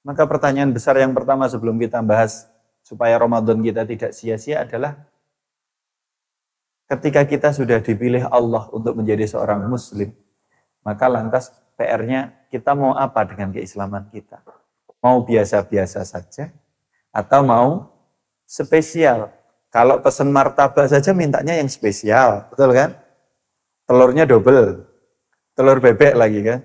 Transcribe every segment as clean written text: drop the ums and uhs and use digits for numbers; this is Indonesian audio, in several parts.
Maka pertanyaan besar yang pertama sebelum kita bahas supaya Ramadan kita tidak sia-sia adalah ketika kita sudah dipilih Allah untuk menjadi seorang muslim, maka lantas PR-nya kita mau apa dengan keislaman kita? Mau biasa-biasa saja atau mau spesial? Kalau pesen martabak saja mintanya yang spesial, betul kan? Telurnya double, telur bebek lagi kan?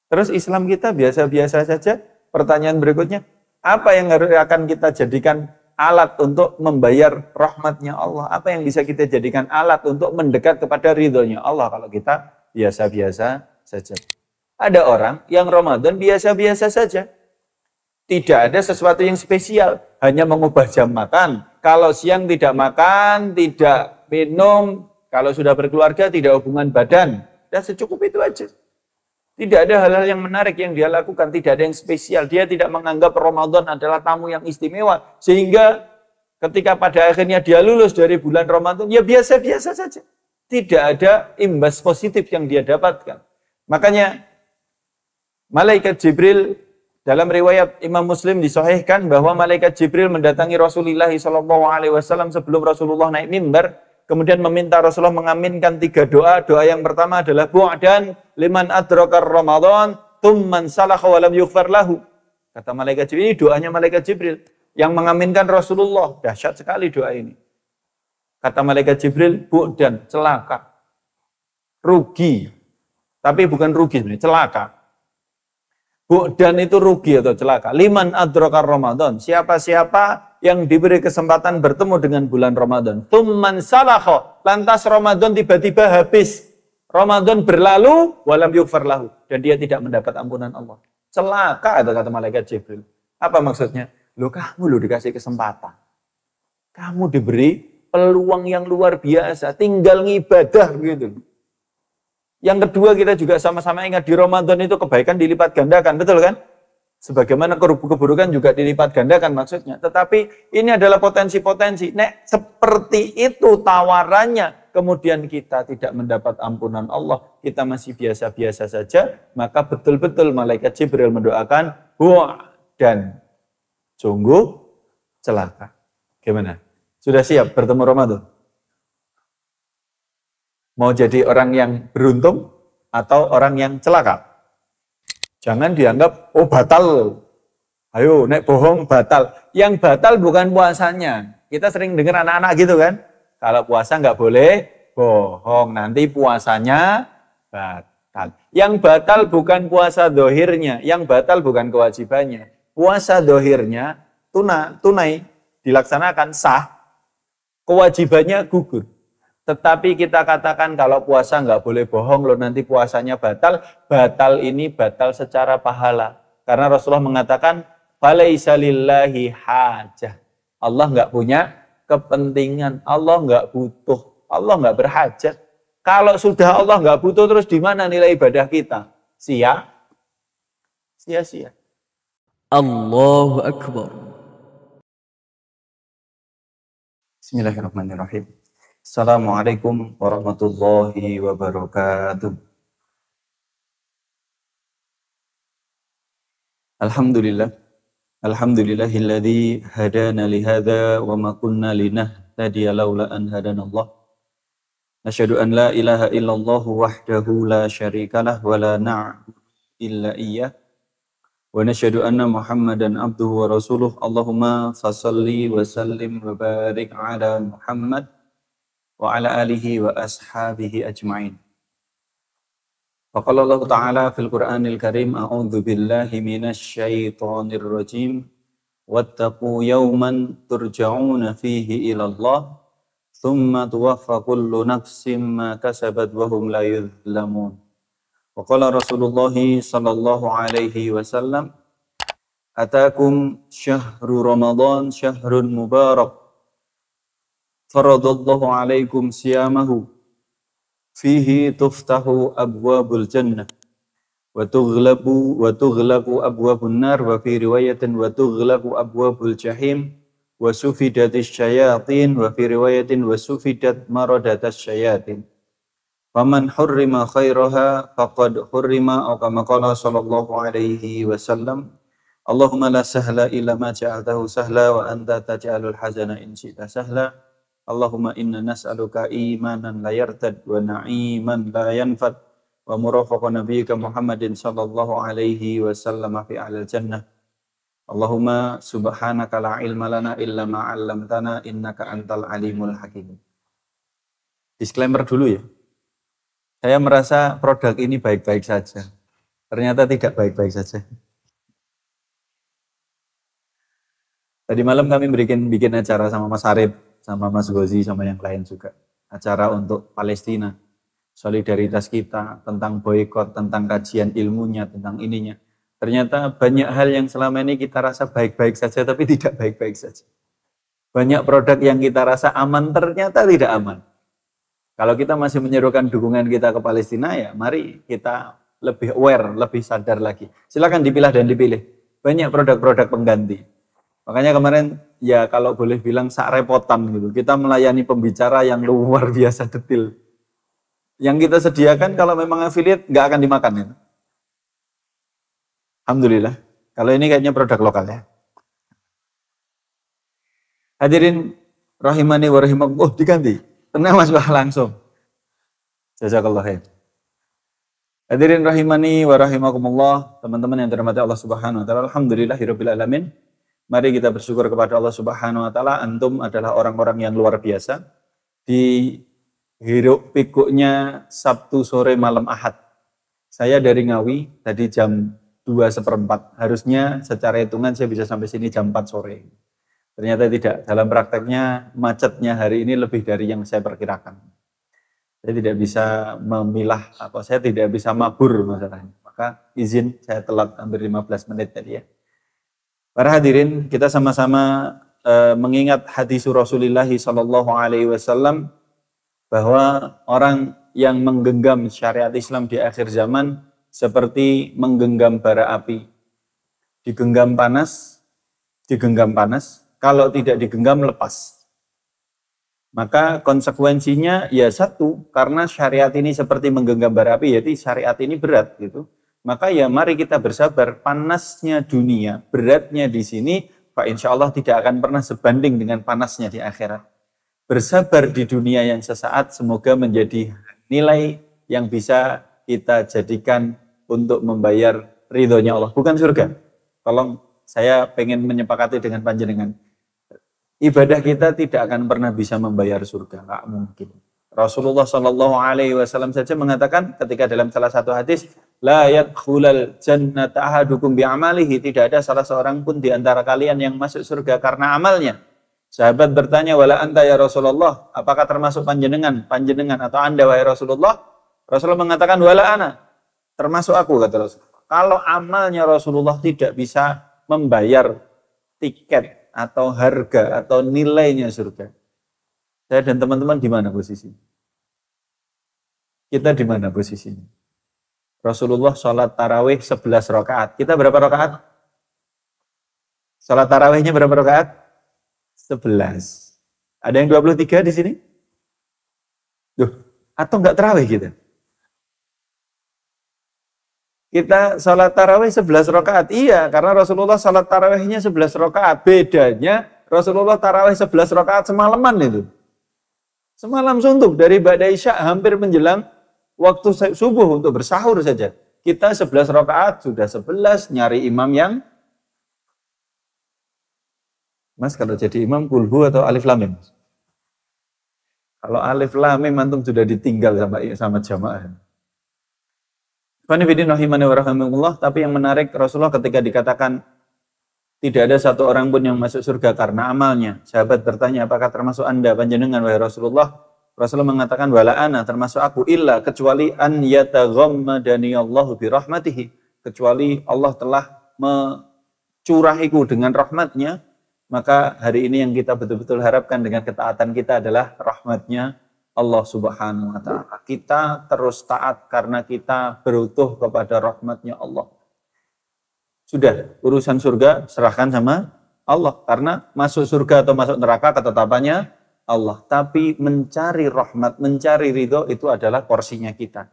Terus Islam kita biasa-biasa saja. Pertanyaan berikutnya, apa yang akan kita jadikan alat untuk membayar rahmatnya Allah? Apa yang bisa kita jadikan alat untuk mendekat kepada ridhonya Allah kalau kita biasa-biasa saja? Ada orang yang Ramadan biasa-biasa saja. Tidak ada sesuatu yang spesial. Hanya mengubah jam makan. Kalau siang tidak makan, tidak minum. Kalau sudah berkeluarga tidak hubungan badan. Dan secukup itu aja. Tidak ada hal-hal yang menarik yang dia lakukan. Tidak ada yang spesial. Dia tidak menganggap Ramadan adalah tamu yang istimewa. Sehingga ketika pada akhirnya dia lulus dari bulan Ramadan, ya biasa-biasa saja. Tidak ada imbas positif yang dia dapatkan. Makanya malaikat Jibril dalam riwayat Imam Muslim disahihkan bahwa malaikat Jibril mendatangi Rasulullah SAW sebelum Rasulullah naik mimbar. Kemudian meminta Rasulullah mengaminkan 3 doa. Doa yang pertama adalah bu'dan liman adrakar Ramadan thumman salakha wa lam yughfar lahu. Kata malaikat Jibril, ini doanya malaikat Jibril yang mengaminkan Rasulullah. Dahsyat sekali doa ini. Kata malaikat Jibril, bu'dan, celaka. Rugi. Tapi bukan rugi sebenarnya, celaka. Bu'dan itu rugi atau celaka. Liman adrakar Ramadan. Siapa-siapa yang diberi kesempatan bertemu dengan bulan Ramadan. Thumman salakha. Lantas Ramadan tiba-tiba habis. Ramadan berlalu, walam yughfar lahu. Dan dia tidak mendapat ampunan Allah. Celaka, kata malaikat Jibril. Apa maksudnya? Kamu dikasih kesempatan. Kamu diberi peluang yang luar biasa. Tinggal ngibadah begitu. Yang kedua, kita juga sama-sama ingat di Ramadan itu kebaikan dilipat gandakan. Betul kan? Sebagaimana keburukan juga dilipat gandakan maksudnya. Tetapi ini adalah potensi-potensi. Nek seperti itu tawarannya, kemudian kita tidak mendapat ampunan Allah, kita masih biasa-biasa saja, maka betul-betul malaikat Jibril mendoakan, dan sungguh celaka. Gimana? Sudah siap bertemu Ramadan? Mau jadi orang yang beruntung atau orang yang celaka? Jangan dianggap, batal. Ayo, nek bohong batal. Yang batal bukan puasanya. Kita sering dengar anak-anak gitu kan. Kalau puasa nggak boleh bohong. Nanti puasanya batal. Yang batal bukan puasa dohirnya. Yang batal bukan kewajibannya. Puasa dohirnya tunai dilaksanakan sah. Kewajibannya gugur. Tetapi kita katakan kalau puasa nggak boleh bohong loh, nanti puasanya batal. Batal ini batal secara pahala. Karena Rasulullah mengatakan, falaisa lillahi hajah. Allah nggak punya kepentingan. Allah nggak butuh. Allah nggak berhajat. Kalau sudah Allah nggak butuh, terus di mana nilai ibadah kita? Sia-sia. Allahu Akbar. Bismillahirrahmanirrahim. Assalamualaikum warahmatullahi wabarakatuh. Alhamdulillah. Alhamdulillahilladzi hadana lihadza wa ma kunna linahtadiya laula an hadanallah. Asyhadu an la ilaha illallah wahdahu la syarikalah wa la na'budu illa iyyah. Wa nasyhadu anna Muhammadan abduhu wa rasuluh. Allahumma fashalli wa sallim wa barik ala Muhammad wa ala alihi wa ashabihi ajma'in. Faqala Allah Ta'ala fil Qur'anil Karim, a'udzu billahi minasy syaithanir rajim. Wattaqu yawman turja'una fihi ila Allah, thumma tuwaffa kullu nafsin ma kasabat wa hum la yuzlamun. Wa qala Rasulullah sallallahu alaihi wasallam, atakum syahru Ramadan syahrun mubarak. Faradallahu alaikum siyamahu fihi tuftahu abwabul jannah wa tughlaqu abwabun nar wa fi riwayatin wa tughlaqu abwabul jahim wa sufidatis syayatin wa fi riwayatin wa sufidat maradatas syayatin. Faman hurrima khairaha faqad hurrima, atau kama qala sallallahu alaihi wasallam. Allahumma la sahla illa ma ja'altahu sahla wa anta taj'alul hazana in syi'ta sahla. Allahumma inna nas'aluka imanan la yartad wa na'iman la yanfad wa murafaqa nabiyyika Muhammadin sallallahu alaihi wasallam fi a'lal jannah. Allahumma subhanaka la ilma lana illa ma 'allamtana innaka antal alimul hakim. Disclaimer dulu ya. Saya merasa produk ini baik-baik saja. Ternyata tidak baik-baik saja. Tadi malam kami bikin acara sama Mas Arif, sama Mas Gozi, sama yang lain juga. Acara untuk Palestina. Solidaritas kita, tentang boikot, tentang kajian ilmunya, tentang ininya. Ternyata banyak hal yang selama ini kita rasa baik-baik saja, tapi tidak baik-baik saja. Banyak produk yang kita rasa aman, ternyata tidak aman. Kalau kita masih menyerukan dukungan kita ke Palestina, ya mari kita lebih aware, lebih sadar lagi. Silakan dipilah dan dipilih. Banyak produk-produk pengganti. Makanya kemarin ya kalau boleh bilang sak repotan gitu. Kita melayani pembicara yang luar biasa detail. Yang kita sediakan kalau memang affiliate nggak akan dimakan ya. Alhamdulillah. Kalau ini kayaknya produk lokal ya. Hadirin rahimani wa rahimakumullah. Oh diganti. Tenang Mas Bah langsung. Jazakallah khair. Hadirin rahimani wa rahimakumullah. Teman-teman yang dirahmati Allah Subhanahu wa taala. Alhamdulillahirabbil alamin. Mari kita bersyukur kepada Allah Subhanahu wa taala. Antum adalah orang-orang yang luar biasa. Di hiruk pikuknya Sabtu sore malam Ahad. Saya dari Ngawi tadi jam 2:15. Harusnya secara hitungan saya bisa sampai sini jam 4 sore. Ternyata tidak. Dalam prakteknya macetnya hari ini lebih dari yang saya perkirakan. Saya tidak bisa memilah atau saya tidak bisa mabur masalahnya. Maka izin saya telat hampir 15 menit tadi ya. Para hadirin, kita sama-sama mengingat hadis Rasulullah sallallahu alaihi wasallam bahwa orang yang menggenggam syariat Islam di akhir zaman seperti menggenggam bara api. Digenggam panas, kalau tidak digenggam lepas. Maka konsekuensinya ya satu, karena syariat ini seperti menggenggam bara api, yaitu syariat ini berat gitu. Maka ya mari kita bersabar, panasnya dunia, beratnya di sini, Pak insya Allah tidak akan pernah sebanding dengan panasnya di akhirat. Bersabar di dunia yang sesaat, semoga menjadi nilai yang bisa kita jadikan untuk membayar ridhonya Allah. Bukan surga. Tolong saya pengen menyepakati dengan panjenengan. Ibadah kita tidak akan pernah bisa membayar surga, nggak mungkin. Rasulullah Shallallahu Alaihi Wasallam saja mengatakan ketika dalam salah satu hadis, la yadkhulal jannata ahadukum bi'amalihi, tidak ada salah seorang pun di antara kalian yang masuk surga karena amalnya. Sahabat bertanya, wala anta ya Rasulullah, apakah termasuk panjenengan atau anda wahai Rasulullah? Rasulullah mengatakan, wala ana, termasuk aku kata Rasulullah. Kalau amalnya Rasulullah tidak bisa membayar tiket atau harga atau nilainya surga, saya dan teman-teman di mana posisi? Kita di mana posisinya? Rasulullah sholat tarawih 11 rakaat. Kita berapa rakaat? Sholat tarawihnya berapa rakaat? 11. Ada yang 23 di sini? Duh, atau enggak tarawih kita? Kita sholat tarawih 11 rakaat. Iya, karena Rasulullah sholat tarawihnya 11 rakaat. Bedanya Rasulullah tarawih 11 rakaat semalaman itu. Semalam suntuk dari Ba'da Isya hampir menjelang waktu subuh untuk bersahur saja. Kita 11 rakaat sudah 11, nyari imam yang Mas kalau jadi imam kulhu atau alif lam mim? Kalau alif lam mim antum sudah ditinggal sama jamaah. Tapi yang menarik Rasulullah ketika dikatakan tidak ada satu orang pun yang masuk surga karena amalnya. Sahabat bertanya, apakah termasuk anda panjenengan wahai Rasulullah? Rasulullah mengatakan, wala ana, termasuk aku, illa, kecuali an yataghammadani Allahu birahmatihi. Kecuali Allah telah mencurahiku dengan rahmatnya, maka hari ini yang kita betul-betul harapkan dengan ketaatan kita adalah rahmatnya Allah Subhanahu wa ta'ala. Kita terus taat karena kita berutuh kepada rahmatnya Allah. Sudah, urusan surga serahkan sama Allah. Karena masuk surga atau masuk neraka ketetapannya Allah. Tapi mencari rahmat, mencari ridho itu adalah porsinya kita.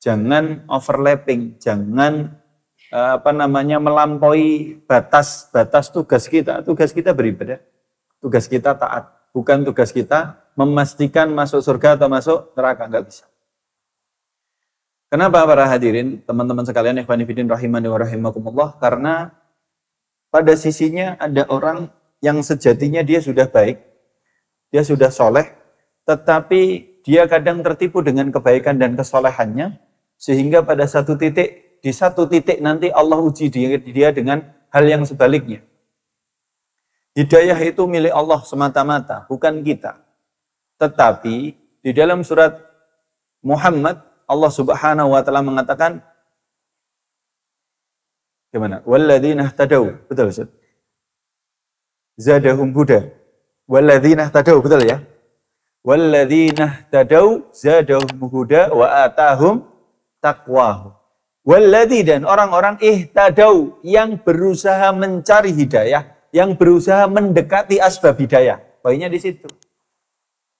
Jangan overlapping, jangan melampaui batas tugas kita. Tugas kita beribadah, tugas kita taat, bukan tugas kita memastikan masuk surga atau masuk neraka, nggak bisa. Kenapa para hadirin, teman-teman sekalian, ikhwani fillah rahimani wa rahimakumullah? Karena pada sisinya ada orang yang sejatinya dia sudah baik, dia sudah soleh, tetapi dia kadang tertipu dengan kebaikan dan kesolehannya, sehingga pada di satu titik nanti Allah uji dia dengan hal yang sebaliknya. Hidayah itu milik Allah semata-mata, bukan kita. Tetapi di dalam surat Muhammad, Allah Subhanahu wa taala mengatakan gimana? Walladzina ihtadaw. Betul, Ustaz? Zadahum huda. Walladzina ihtadaw, betul ya? Walladzina ihtadaw zadahum huda wa atahum taqwahum. Walladzi, dan orang-orang ihtadaw yang berusaha mencari hidayah, yang berusaha mendekati asbab hidayah. Poinnya di situ.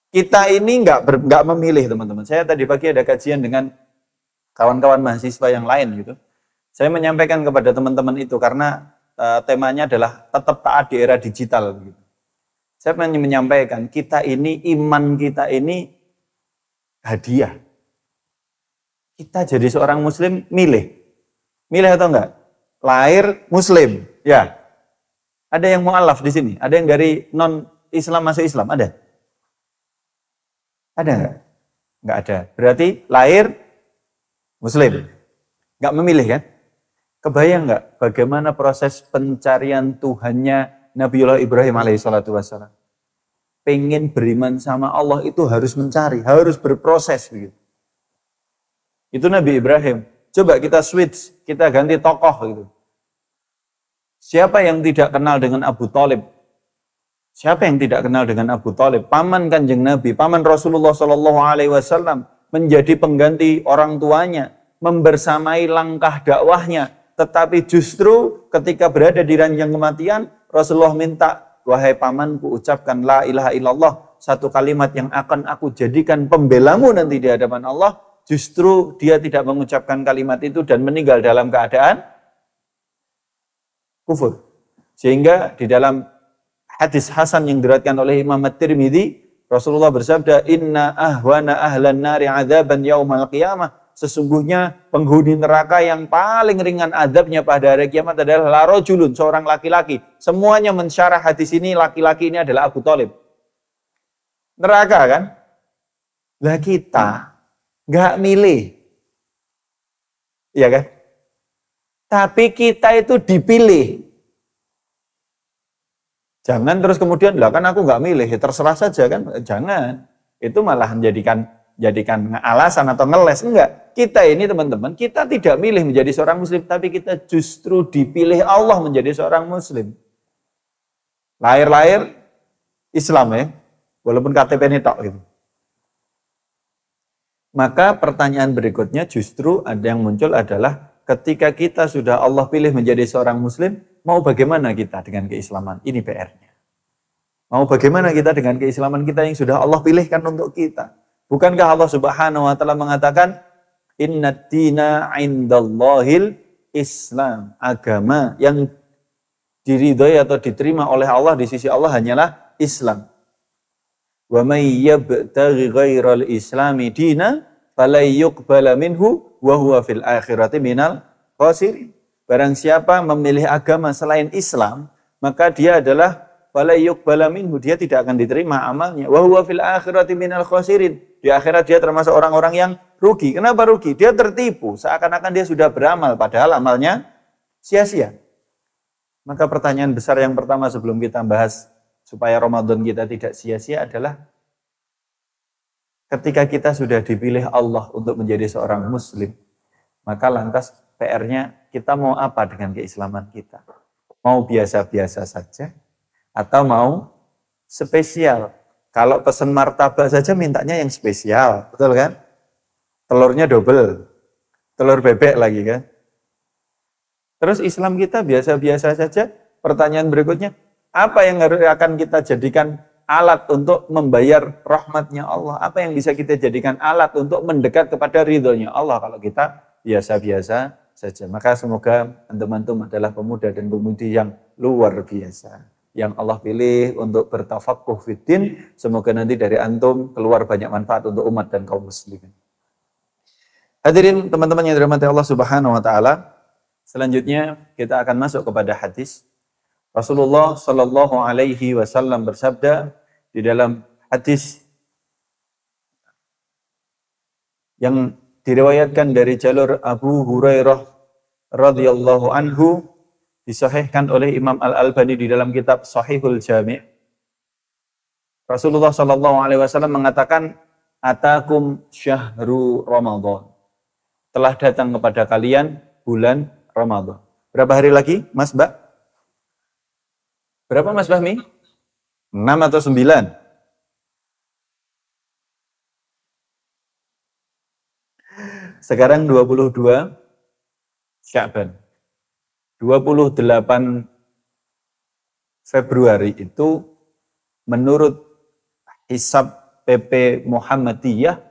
Kita ini nggak memilih, teman-teman. Saya tadi pagi ada kajian dengan kawan-kawan mahasiswa yang lain gitu. Saya menyampaikan kepada teman-teman itu karena temanya adalah tetap taat di era digital gitu. Saya menyampaikan iman kita ini hadiah. Kita jadi seorang muslim milih atau enggak? Lahir muslim, ya. Ada yang mu'alaf di sini, ada yang dari non Islam masuk Islam, ada? Ada enggak? Enggak ada. Berarti lahir muslim. Enggak memilih kan? Kebayang enggak bagaimana proses pencarian Tuhannya Nabiullah Ibrahim alaihissalatu wassalam? Pengen beriman sama Allah itu harus mencari, harus berproses begitu. Itu Nabi Ibrahim. Coba kita switch, kita ganti tokoh gitu. Siapa yang tidak kenal dengan Abu Thalib? Siapa yang tidak kenal dengan Abu Thalib? Paman Kanjeng Nabi, paman Rasulullah Shallallahu Alaihi Wasallam, menjadi pengganti orang tuanya, membersamai langkah dakwahnya. Tetapi justru ketika berada di ranjang kematian, Rasulullah minta, wahai pamanku, ucapkan la ilaha illallah, satu kalimat yang akan aku jadikan pembelamu nanti di hadapan Allah. Justru dia tidak mengucapkan kalimat itu dan meninggal dalam keadaan kufur. Sehingga di dalam hadis hasan yang diriwayatkan oleh Imam At-Tirmidzi, Rasulullah bersabda, "Inna ahwana ahlan nari adzaban yaumal qiyamah." Sesungguhnya penghuni neraka yang paling ringan azabnya pada hari kiamat adalah la rajulun, seorang laki-laki. Semuanya mensyarah hadis ini, laki-laki ini adalah Abu Thalib. Neraka kan? Lah kita nggak milih. Iya kan? Tapi kita itu dipilih. Jangan terus kemudian, lah kan aku nggak milih, ya terserah saja kan. Jangan. Itu malah jadikan alasan atau ngeles. Enggak. Kita ini teman-teman, kita tidak milih menjadi seorang muslim, tapi kita justru dipilih Allah menjadi seorang muslim. Lahir-lahir Islam ya. Walaupun KTP ini tok gitu. Maka pertanyaan berikutnya justru ada yang muncul adalah ketika kita sudah Allah pilih menjadi seorang muslim, mau bagaimana kita dengan keislaman? Ini PR-nya. Mau bagaimana kita dengan keislaman kita yang sudah Allah pilihkan untuk kita? Bukankah Allah Subhanahu wa taala mengatakan innad dina 'indallahil Islam, agama yang diridhoi atau diterima oleh Allah di sisi Allah hanyalah Islam. Wa may yabtaghi ghairal islami dina falay yuqbala minhu wa huwa fil akhirati minal khasirin. Barang siapa memilih agama selain Islam, maka dia adalah falay yuqbala minhu, dia tidak akan diterima amalnya. Wa huwa fil akhirati minal khasirin. Di akhirat dia termasuk orang-orang yang rugi. Kenapa rugi? Dia tertipu, seakan-akan dia sudah beramal padahal amalnya sia-sia. Maka pertanyaan besar yang pertama sebelum kita bahas supaya Ramadan kita tidak sia-sia adalah ketika kita sudah dipilih Allah untuk menjadi seorang muslim, maka lantas PR-nya kita mau apa dengan keislaman kita? Mau biasa-biasa saja atau mau spesial? Kalau pesen martabak saja mintanya yang spesial, betul kan? Telurnya double, telur bebek lagi kan? Terus Islam kita biasa-biasa saja. Pertanyaan berikutnya, apa yang akan kita jadikan alat untuk membayar rahmatnya Allah? Apa yang bisa kita jadikan alat untuk mendekat kepada ridhonya Allah kalau kita biasa-biasa saja. Maka semoga antum-antum adalah pemuda dan pemudi yang luar biasa, yang Allah pilih untuk bertafaqquh fiddin. Semoga nanti dari antum keluar banyak manfaat untuk umat dan kaum muslimin. Hadirin teman-teman yang dirahmati Allah Subhanahu wa taala, selanjutnya kita akan masuk kepada hadis. Rasulullah sallallahu alaihi wasallam bersabda di dalam hadis yang diriwayatkan dari jalur Abu Hurairah radhiyallahu anhu, disahihkan oleh Imam Al-Albani di dalam kitab Shahihul Jami'. Rasulullah sallallahu alaihi wasallam mengatakan, "Atakum syahru Ramadan." Telah datang kepada kalian bulan Ramadan. Berapa hari lagi, Mas Mbak? Berapa Mas Bahmi? 6 atau 9? Sekarang 22 Sya'ban. 28 Februari itu menurut hisab PP Muhammadiyah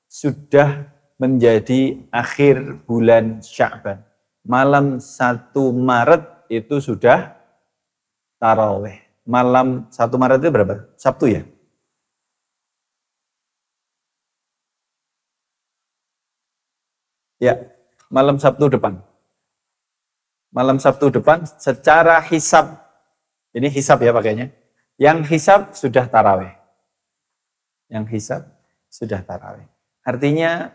sudah menjadi akhir bulan Sya'ban. Malam 1 Maret itu sudah tarawih. Malam 1 Maret itu berapa? Sabtu ya? Ya, malam Sabtu depan. Malam Sabtu depan secara hisab, ini hisab ya pakainya. Yang hisab sudah tarawih. Yang hisab sudah tarawih. Artinya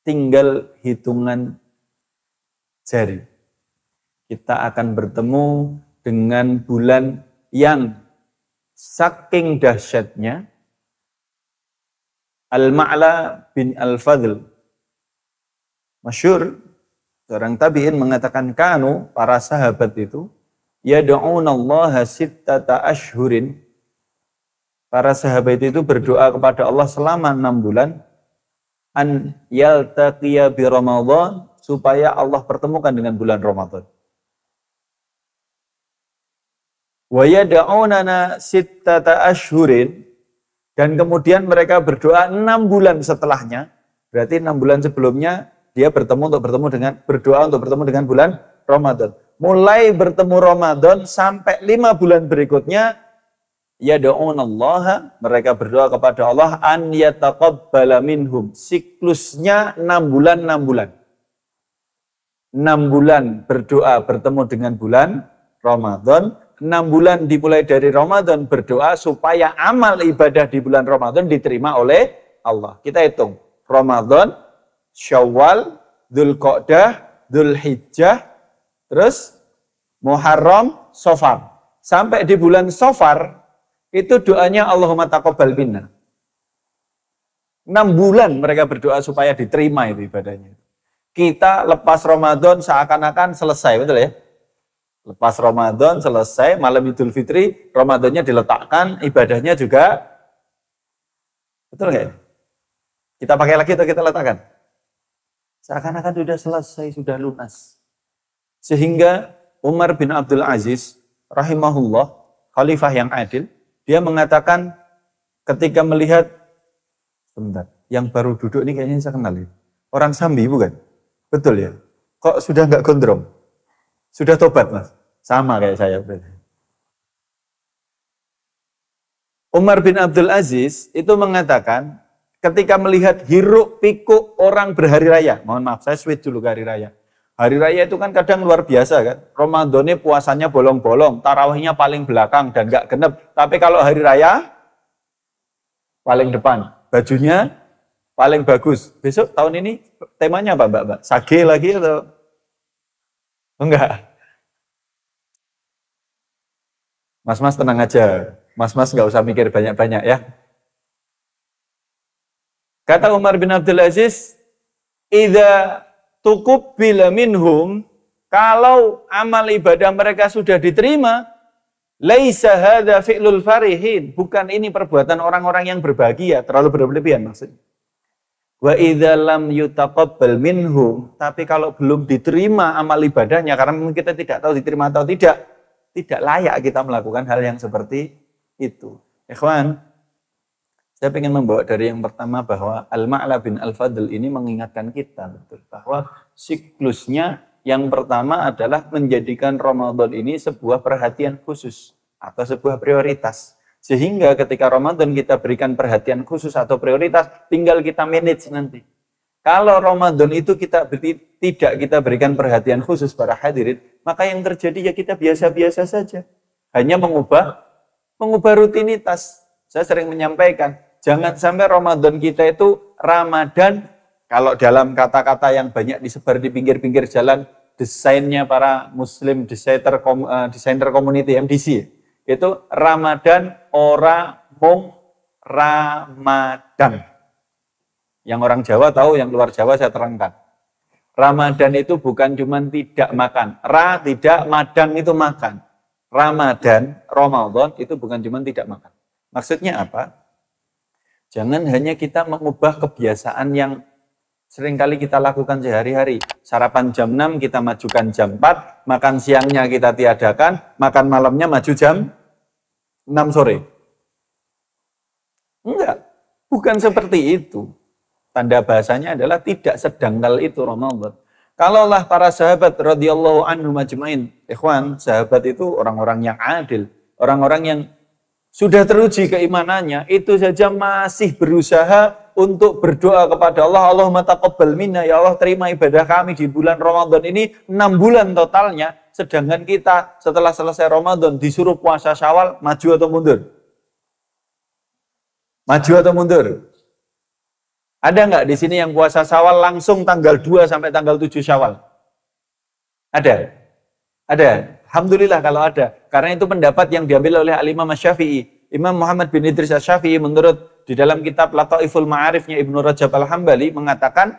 tinggal hitungan jari. Kita akan bertemu dengan bulan yang saking dahsyatnya. Al-Ma'la bin Al-Fadl, masyhur, seorang tabi'in mengatakan, kanu, para sahabat itu, yad'unallaha sittata ashhurin. Para sahabat itu berdoa kepada Allah selama 6 bulan, an yaltaqiya bi Ramadan, supaya Allah pertemukan dengan bulan Ramadan. Wa yad'unana sittata ashhurin, dan kemudian mereka berdoa 6 bulan setelahnya, berarti 6 bulan sebelumnya dia berdoa untuk bertemu dengan bulan Ramadan. Mulai bertemu Ramadan sampai 5 bulan berikutnya, yad'unallaha, mereka berdoa kepada Allah, an yataqabbala minhum, siklusnya 6 bulan 6 bulan. 6 bulan berdoa bertemu dengan bulan Ramadan, 6 bulan dimulai dari Ramadan berdoa supaya amal ibadah di bulan Ramadan diterima oleh Allah. Kita hitung, Ramadan, Syawal, Dzulqa'dah, Dzulhijjah, terus Muharram, Safar. Sampai di bulan Safar, itu doanya Allahumma taqabbal minna. 6 bulan mereka berdoa supaya diterima itu ibadahnya. Kita lepas Ramadan seakan-akan selesai, betul ya? Lepas Ramadan selesai, malam Idul Fitri, Ramadannya diletakkan, ibadahnya juga, betul nggak? Kita pakai lagi atau kita letakkan? Seakan-akan sudah selesai, sudah lunas. Sehingga Umar bin Abdul Aziz, rahimahullah, khalifah yang adil, dia mengatakan ketika melihat, sebentar, yang baru duduk ini kayaknya saya kenal ya. Orang Sambi bukan? Betul ya? Kok sudah nggak gondrong? Sudah tobat Mas? Sama kayak saya. Umar bin Abdul Aziz itu mengatakan, ketika melihat hiruk pikuk orang berhari raya, mohon maaf saya switch dulu ke hari raya. Hari raya itu kan kadang luar biasa kan, Ramadannya puasanya bolong-bolong, tarawihnya paling belakang dan gak genep. Tapi kalau hari raya, paling depan, bajunya paling bagus. Besok tahun ini temanya apa mbak? Sage lagi atau? Enggak. Mas-mas tenang aja, mas-mas gak usah mikir banyak-banyak ya. Kata Umar bin Abdul Aziz, idza tuqbila minhum, kalau amal ibadah mereka sudah diterima, laisa hadza fi'lul farihin, bukan ini perbuatan orang-orang yang berbahagia, terlalu berlebihan maksudnya. Wa idza lam yutaqabbal minhum, tapi kalau belum diterima amal ibadahnya, karena mungkin kita tidak tahu diterima atau tidak layak kita melakukan hal yang seperti itu. Ikhwan, Saya ingin membawa dari yang pertama bahwa Al-Ma'la bin Al-Fadl ini mengingatkan kita betul bahwa siklusnya yang pertama adalah menjadikan Ramadan ini sebuah perhatian khusus atau sebuah prioritas. Sehingga ketika Ramadan kita berikan perhatian khusus atau prioritas, tinggal kita manage nanti. Kalau Ramadan itu tidak kita berikan perhatian khusus para hadirin, maka yang terjadi ya kita biasa-biasa saja. Hanya mengubah rutinitas. Saya sering menyampaikan, jangan sampai Ramadan kita itu Ramadan, kalau dalam kata-kata yang banyak disebar di pinggir-pinggir jalan, desainnya para Muslim desainer community MDC, itu Ramadan ora mung Ramadan. Yang orang Jawa tahu, yang luar Jawa saya terangkan. Ramadan itu bukan cuma tidak makan. Tidak, madang itu makan. Ramadan itu bukan cuma tidak makan. Maksudnya apa? Jangan hanya kita mengubah kebiasaan yang seringkali kita lakukan sehari-hari. Sarapan jam 6 kita majukan jam 4, makan siangnya kita tiadakan, makan malamnya maju jam 6 sore. Enggak, bukan seperti itu. Tanda bahasanya adalah tidak sedangkal itu Ramadan. Kalaulah para sahabat radhiyallahu anhum ajmain, ikhwan, sahabat itu orang-orang yang adil, orang-orang yang sudah teruji keimanannya, itu saja masih berusaha untuk berdoa kepada Allah, Allahumma taqabbal minna, ya Allah terima ibadah kami di bulan Ramadan ini, 6 bulan totalnya, sedangkan kita setelah selesai Ramadan disuruh puasa Syawal, maju atau mundur? Maju atau mundur? Ada nggak di sini yang puasa Syawal langsung tanggal 2 sampai tanggal 7 Syawal? Ada? Ada. Alhamdulillah kalau ada. Karena itu pendapat yang diambil oleh Al-Imam Syafi'i. Imam Muhammad bin Idris Asy-Syafi'i menurut di dalam kitab Lataiful Ma'arifnya Ibnu Rajab Al-Hambali mengatakan,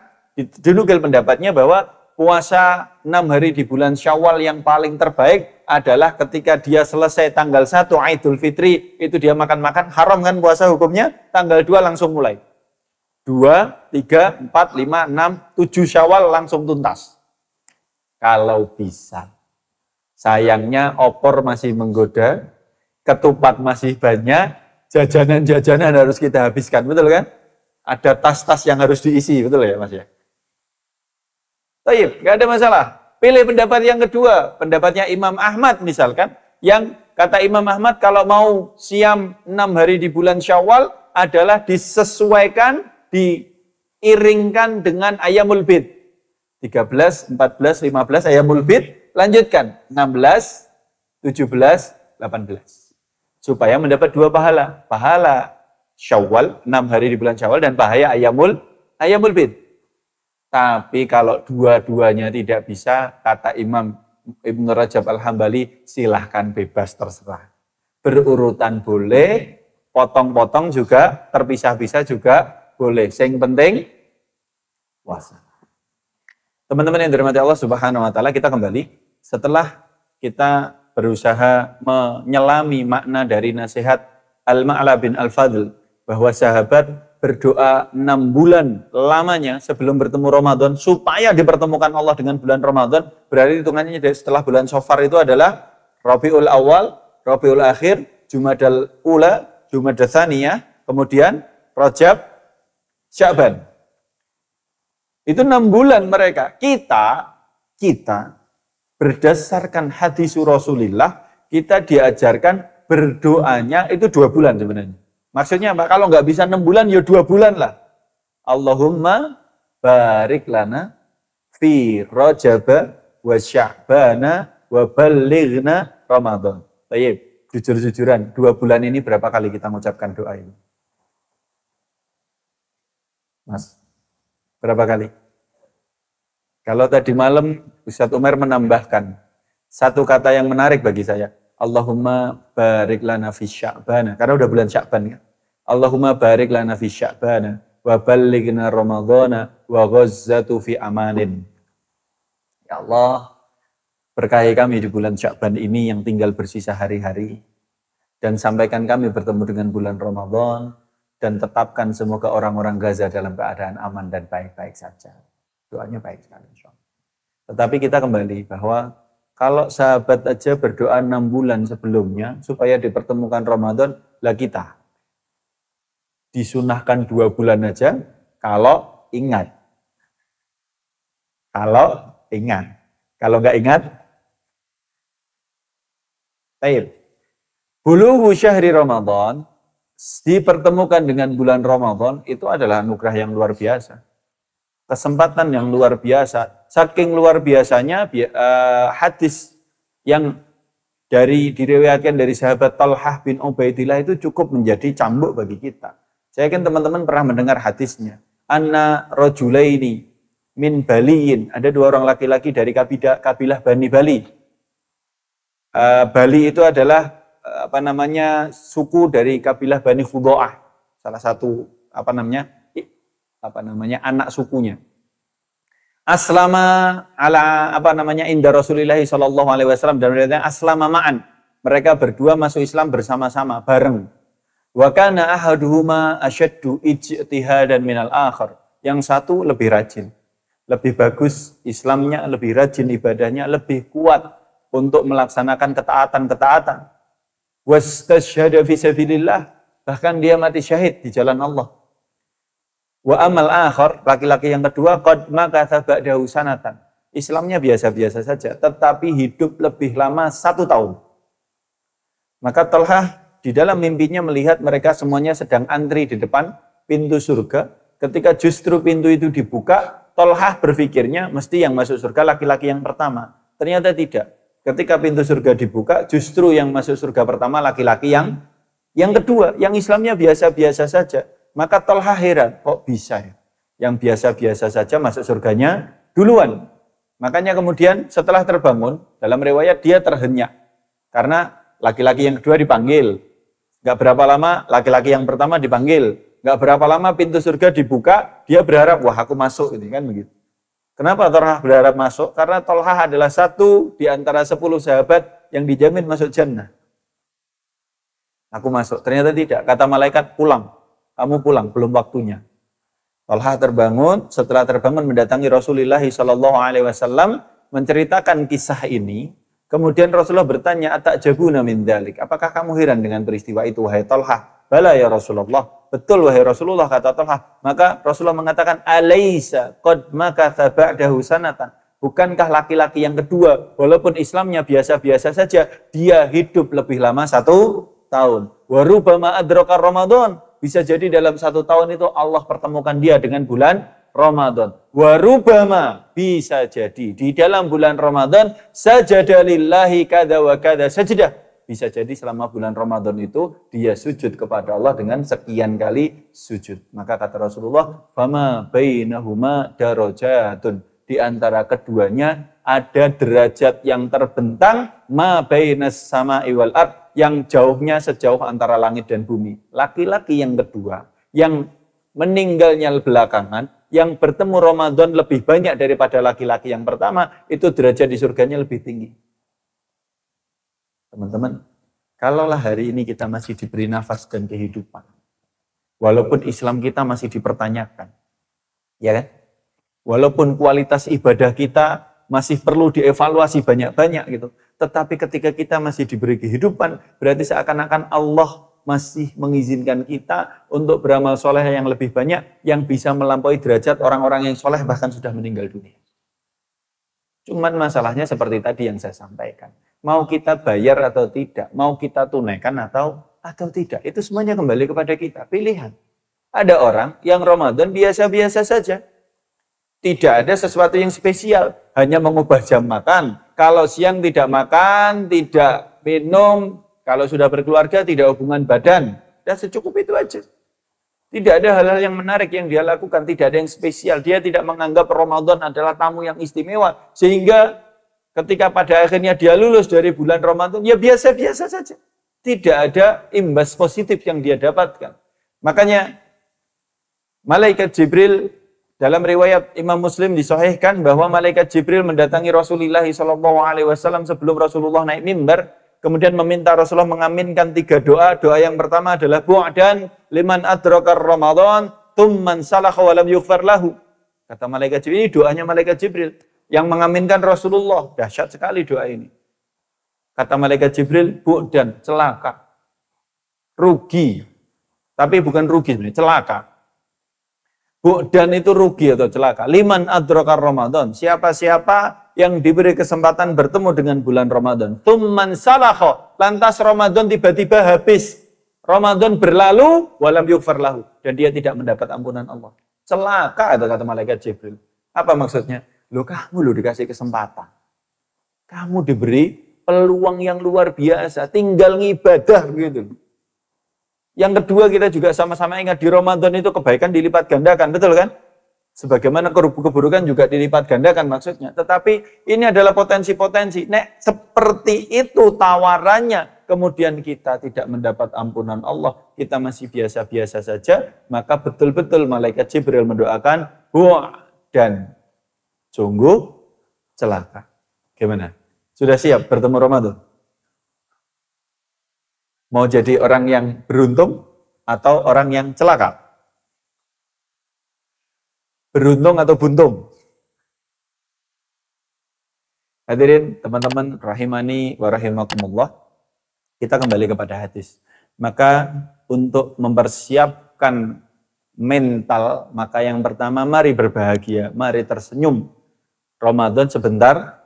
dinukil pendapatnya bahwa puasa 6 hari di bulan Syawal yang paling terbaik adalah ketika dia selesai tanggal 1 Idul Fitri, itu dia makan-makan, haram kan puasa hukumnya, tanggal 2 langsung mulai. 2, 3, 4, 5, 6, 7 Syawal langsung tuntas. Kalau bisa. Sayangnya opor masih menggoda, ketupat masih banyak, jajanan-jajanan harus kita habiskan, betul kan? Ada tas-tas yang harus diisi, betul ya Mas ya? Baik, nggak ada masalah. Pilih pendapat yang kedua, pendapatnya Imam Ahmad misalkan, yang kata Imam Ahmad kalau mau siam 6 hari di bulan Syawal adalah disesuaikan, diiringkan dengan Ayyamul Bid. 13, 14, 15 Ayyamul Bid. Lanjutkan, 16, 17, 18. Supaya mendapat 2 pahala. Pahala Syawal, 6 hari di bulan Syawal, dan pahala Ayyamul Bid. Tapi kalau dua-duanya tidak bisa, kata Imam Ibnu Rajab Al-Hambali, silahkan bebas terserah. Berurutan boleh, potong-potong juga, terpisah-pisah juga boleh. Yang penting, puasa. Teman-teman yang dirahmati Allah Subhanahu wa Ta'ala, kita kembali. Setelah kita berusaha menyelami makna dari nasihat Al-Ma'la bin Al-Fadl, bahwa sahabat berdoa 6 bulan lamanya sebelum bertemu Ramadan, supaya dipertemukan Allah dengan bulan Ramadan, berarti hitungannya dari setelah bulan Shafar itu adalah Rabiul Awal, Rabiul Akhir, Jumadal Ula, Jumadal Tsaniyah, kemudian Rajab, Sya'ban. Itu 6 bulan mereka. Kita berdasarkan hadis Rasulullah, kita diajarkan berdoanya itu 2 bulan sebenarnya. Maksudnya apa? Kalau nggak bisa 6 bulan, ya 2 bulan lah. Allahumma barik lana fi Rajab wa Sya'bana wa ballighna Ramadan. Baik, jujur-jujuran, 2 bulan ini berapa kali kita mengucapkan doa ini? Mas, berapa kali? Kalau tadi malam Ustadz Umar menambahkan satu kata yang menarik bagi saya. Allahumma barik lana fi Sya'bana. Karena udah bulan Sya'ban kan. Allahumma barik lana fi Sya'bana wa ballighna Ramadhana wa ghazzatu fi amanin. Ya Allah, berkahi kami di bulan Sya'ban ini yang tinggal bersisa hari-hari, dan sampaikan kami bertemu dengan bulan Ramadan, dan tetapkan semoga orang-orang Gaza dalam keadaan aman dan baik-baik saja. Doanya baik sekali, insyaallah. Tetapi kita kembali bahwa kalau sahabat aja berdoa 6 bulan sebelumnya supaya dipertemukan Ramadan, lah kita disunahkan 2 bulan aja kalau ingat. Kalau ingat. Kalau nggak ingat, baik. Bulughu syahri Ramadan dipertemukan dengan bulan Ramadan itu adalah anugerah yang luar biasa. Kesempatan yang luar biasa. Saking luar biasanya hadis yang diriwayatkan dari sahabat Talhah bin Ubaidillah itu cukup menjadi cambuk bagi kita. Saya yakin teman-teman pernah mendengar hadisnya. Anna rajulaini min Baliin. Ada 2 orang laki-laki dari kabilah Bani Bali. Bali itu adalah suku dari kabilah Bani Khudo'ah, salah satu anak sukunya. Aslama inda Rasulillah sallallahu alaihi wasallam, dan berarti aslama ma'an. Mereka berdua masuk Islam bersama-sama bareng. Wa kana ahaduhuma asyaddu ijtihadan minal akhar. Yang satu lebih rajin, lebih bagus Islamnya, lebih rajin ibadahnya, lebih kuat untuk melaksanakan ketaatan-ketaatan. Wastasyhada fi sabilillah, bahkan dia mati syahid di jalan Allah. Wa amal akhar, laki-laki yang kedua, qad makatha ba'dahu sanatan. Islamnya biasa-biasa saja, tetapi hidup lebih lama 1 tahun. Maka Talhah di dalam mimpinya melihat mereka semuanya sedang antri di depan pintu surga. Ketika justru pintu itu dibuka, Talhah berpikirnya mesti yang masuk surga laki-laki yang pertama. Ternyata tidak. Ketika pintu surga dibuka, justru yang masuk surga pertama laki-laki yang kedua, yang Islamnya biasa-biasa saja. Maka Talhah heran, kok bisa ya? Yang biasa-biasa saja masuk surganya duluan. Makanya kemudian setelah terbangun, dalam riwayat dia terhenyak. Karena laki-laki yang kedua dipanggil. Gak berapa lama laki-laki yang pertama dipanggil. Gak berapa lama pintu surga dibuka, dia berharap, wah aku masuk, ini kan begitu. Kenapa Talhah berharap masuk? Karena Talhah adalah 1 di antara 10 sahabat yang dijamin masuk jannah. Aku masuk. Ternyata tidak. Kata malaikat, pulang. Kamu pulang, belum waktunya. Talhah terbangun. Setelah terbangun mendatangi Rasulullah SAW, menceritakan kisah ini. Kemudian Rasulullah bertanya, atajabuna min dzalik? Apakah kamu heran dengan peristiwa itu, wahai Talhah? Bala ya Rasulullah. Betul wahai Rasulullah, kata Talhah. Maka Rasulullah mengatakan, alaisa qad makatha ba'dahu sanatan. Bukankah laki-laki yang kedua, walaupun Islamnya biasa-biasa saja, dia hidup lebih lama 1 tahun. Wa rubbama adraka Ramadan. Bisa jadi dalam 1 tahun itu Allah pertemukan dia dengan bulan Ramadan. Wa rubbama, bisa jadi di dalam bulan Ramadan sajada lillahi kada wa kada sajdah. Bisa jadi selama bulan Ramadan itu dia sujud kepada Allah dengan sekian kali sujud. Maka kata Rasulullah, fama bainahuma darajatun. Di antara keduanya ada derajat yang terbentang, ma bainas sama'i wal ard, yang jauhnya sejauh antara langit dan bumi. Laki-laki yang kedua, yang meninggalnya belakangan, yang bertemu Ramadan lebih banyak daripada laki-laki yang pertama, itu derajat di surganya lebih tinggi. Teman-teman, kalaulah hari ini kita masih diberi nafas dan kehidupan, walaupun Islam kita masih dipertanyakan, ya kan? Walaupun kualitas ibadah kita masih perlu dievaluasi banyak-banyak gitu, tetapi ketika kita masih diberi kehidupan, berarti seakan-akan Allah masih mengizinkan kita untuk beramal soleh yang lebih banyak, yang bisa melampaui derajat orang-orang yang soleh bahkan sudah meninggal dunia. Cuman masalahnya seperti tadi yang saya sampaikan. Mau kita bayar atau tidak, mau kita tunaikan atau tidak. Itu semuanya kembali kepada kita, pilihan. Ada orang yang Ramadan biasa-biasa saja. Tidak ada sesuatu yang spesial, hanya mengubah jam makan. Kalau siang tidak makan, tidak minum, kalau sudah berkeluarga tidak hubungan badan. Dan secukup itu aja. Tidak ada hal-hal yang menarik yang dia lakukan, tidak ada yang spesial. Dia tidak menganggap Ramadan adalah tamu yang istimewa. Sehingga ketika pada akhirnya dia lulus dari bulan Ramadan, ya biasa-biasa saja. Tidak ada imbas positif yang dia dapatkan. Makanya malaikat Jibril, dalam riwayat Imam Muslim disahihkan bahwa malaikat Jibril mendatangi Rasulullah SAW sebelum Rasulullah naik mimbar, kemudian meminta Rasulullah mengaminkan 3 doa. Doa yang pertama adalah bu'dan liman adrakar Ramadan tumman salakha wa lam yughfar lahu. Kata malaikat Jibril, ini doanya malaikat Jibril yang mengaminkan Rasulullah. Dahsyat sekali doa ini. Kata malaikat Jibril, bu'dan, celaka, rugi, Tapi bukan rugi sebenarnya, celaka. Dan itu rugi atau celaka. Liman adrakar Ramadan. Siapa-siapa yang diberi kesempatan bertemu dengan bulan Ramadan. Tumman salakho. Lantas Ramadan tiba-tiba habis. Ramadan berlalu, walam yughfar lahu. Dan dia tidak mendapat ampunan Allah. Celaka, kata malaikat Jibril. Apa maksudnya? Kamu dikasih kesempatan. Kamu diberi peluang yang luar biasa. Tinggal ngibadah gitu. Yang kedua, kita juga sama-sama ingat di Ramadan itu kebaikan dilipat gandakan, betul kan? Sebagaimana keburukan juga dilipat gandakan maksudnya. Tetapi ini adalah potensi-potensi. Nek seperti itu tawarannya, kemudian kita tidak mendapat ampunan Allah, kita masih biasa-biasa saja, maka betul-betul malaikat Jibril mendoakan, dan sungguh celaka. Gimana? Sudah siap bertemu Ramadan? Mau jadi orang yang beruntung atau orang yang celaka? Beruntung atau buntung? Hadirin teman-teman rahimani wa rahimakumullah, kita kembali kepada hadis. Maka untuk mempersiapkan mental, maka yang pertama mari berbahagia, mari tersenyum. Ramadan sebentar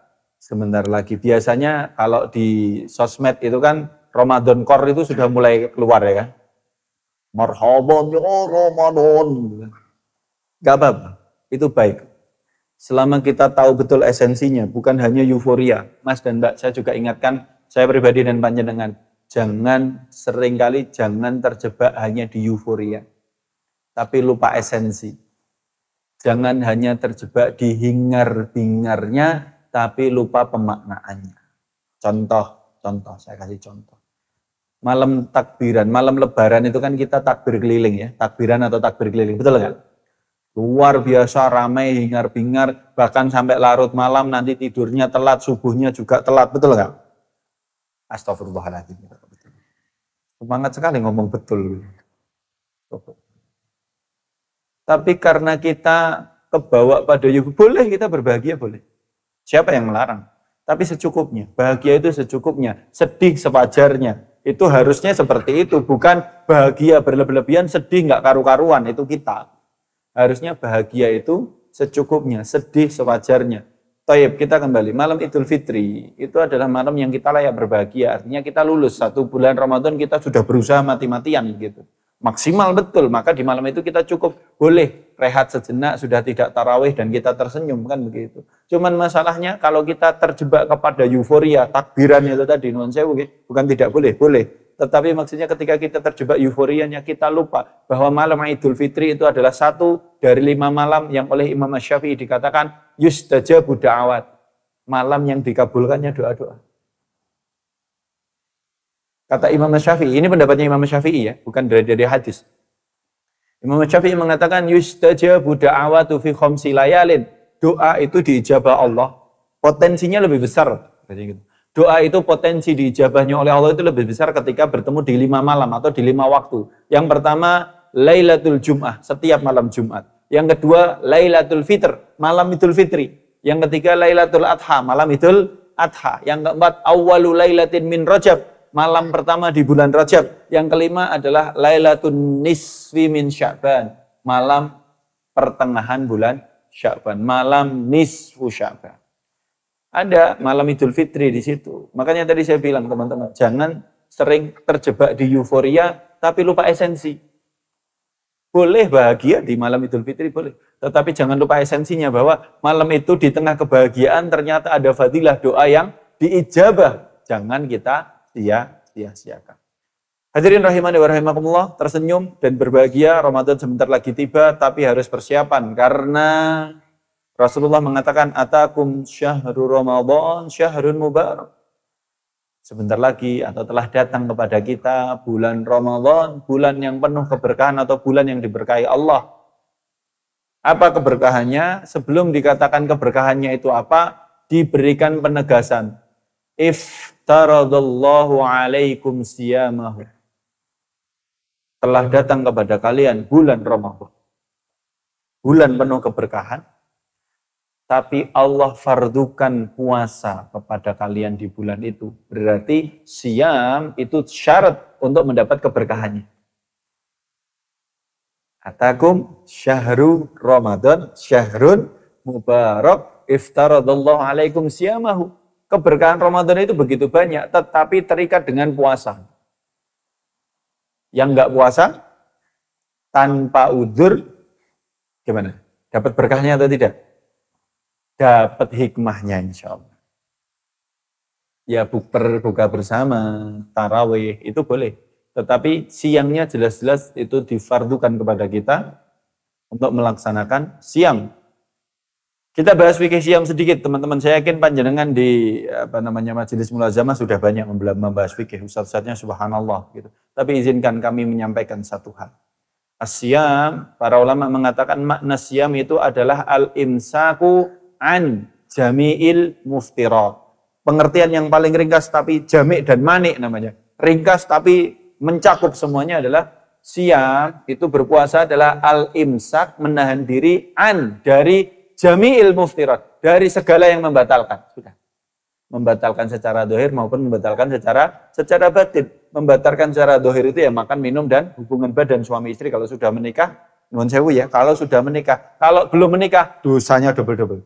lagi. Biasanya kalau di sosmed itu kan Ramadan Core itu sudah mulai keluar ya kan. Marhaban ya Ramadan. Gak apa-apa, itu baik. Selama kita tahu betul esensinya, bukan hanya euforia. Mas dan Mbak, saya juga ingatkan, saya pribadi dan panjenengan, jangan terjebak hanya di euforia. Tapi lupa esensi. Jangan hanya terjebak di hingar-bingarnya, tapi lupa pemaknaannya. Contoh, saya kasih contoh. Malam takbiran, malam lebaran itu kan kita takbir keliling ya. Takbiran atau takbir keliling, betul nggak? Luar biasa ramai, hingar-bingar, bahkan sampai larut malam, nanti tidurnya telat, subuhnya juga telat, betul nggak? Astagfirullahaladzim. Semangat sekali ngomong betul. Tapi karena kita kebawa pada boleh kita berbahagia, boleh. Siapa yang melarang? Tapi secukupnya, bahagia itu secukupnya, sedih sewajarnya. Itu harusnya seperti itu, bukan bahagia berlebihan, sedih nggak karu-karuan, itu kita. Harusnya bahagia itu secukupnya, sedih sewajarnya. Taib, kita kembali. Malam Idul Fitri, itu adalah malam yang kita layak berbahagia. Artinya kita lulus, 1 bulan Ramadan kita sudah berusaha mati-matian gitu. Maksimal betul, maka di malam itu kita cukup boleh rehat sejenak, sudah tidak tarawih dan kita tersenyum, kan begitu. Cuman masalahnya kalau kita terjebak kepada euforia, takbiran itu tadi, bukan tidak boleh. Tetapi maksudnya ketika kita terjebak euforianya, kita lupa bahwa malam Idul Fitri itu adalah 1 dari 5 malam yang oleh Imam Syafi'i dikatakan yustajabu da'awat. Malam yang dikabulkannya doa-doa. Kata Imam Syafi'i, ini pendapatnya Imam Syafi'i ya, bukan dari hadis. Imam Syafi'i mengatakan yustajabu da'awatu fi khamsi layalin. Doa itu diijabah Allah, potensinya lebih besar. Doa itu potensi diijabahnya oleh Allah itu lebih besar ketika bertemu di 5 malam atau di 5 waktu. Yang pertama, Lailatul Jum'ah, setiap malam Jumat. Yang kedua, Lailatul Fitr, malam Idul Fitri. Yang ketiga, Lailatul Adha, malam Idul Adha. Yang keempat, Awwalu Lailatin min Rajab, malam pertama di bulan Rajab. Yang kelima adalah Lailatul Nisfi min Sya'ban, malam pertengahan bulan Sya'ban, malam nisfu Sya'ban. Ada malam Idul Fitri di situ. Makanya tadi saya bilang teman-teman, jangan sering terjebak di euforia tapi lupa esensi. Boleh bahagia di malam Idul Fitri, boleh. Tetapi jangan lupa esensinya bahwa malam itu di tengah kebahagiaan ternyata ada fadilah doa yang diijabah. Jangan kita sia-siakan. Hadirin rahimani wa rahimakumullah, tersenyum dan berbahagia, Ramadan sebentar lagi tiba, tapi harus persiapan karena Rasulullah mengatakan atakum syahrul Ramadan syahrun mubarak. Sebentar lagi atau telah datang kepada kita bulan Ramadan, bulan yang penuh keberkahan atau bulan yang diberkahi Allah. Apa keberkahannya? Sebelum dikatakan keberkahannya itu apa? Diberikan penegasan. Iftaradallahu alaikum siyamahu. Telah datang kepada kalian bulan Ramadan. Bulan penuh keberkahan. Tapi Allah fardukan puasa kepada kalian di bulan itu. Berarti siam itu syarat untuk mendapat keberkahannya. Atakum syahru Ramadan syahrun mubarak iftaradallahu alaikum siyamahu. Keberkahan Ramadan itu begitu banyak, tetapi terikat dengan puasa. Yang enggak puasa tanpa udzur gimana? Dapat berkahnya atau tidak? Dapat hikmahnya insya Allah. Ya buka bersama, tarawih, itu boleh. Tetapi siangnya jelas-jelas itu difardukan kepada kita untuk melaksanakan siang. Kita bahas fikih siam sedikit, teman-teman. Saya yakin panjenengan di majelis mulazamah sudah banyak membahas fikih. Ustaz-ustaznya subhanallah gitu. Tapi izinkan kami menyampaikan satu hal. As-siyam, para ulama mengatakan makna siyam itu adalah al-imsaku an jami'il muftirat. Pengertian yang paling ringkas tapi jami' dan manik namanya. Ringkas tapi mencakup semuanya adalah siyam itu berpuasa adalah al-imsak, menahan diri an dari jami'il muftirat, dari segala yang membatalkan. Sudah. Membatalkan secara dohir maupun membatalkan secara batin. Membatalkan secara dohir itu ya makan, minum, dan hubungan badan suami istri kalau sudah menikah. Nuwun sewu ya, kalau sudah menikah. Kalau belum menikah, dosanya double-double.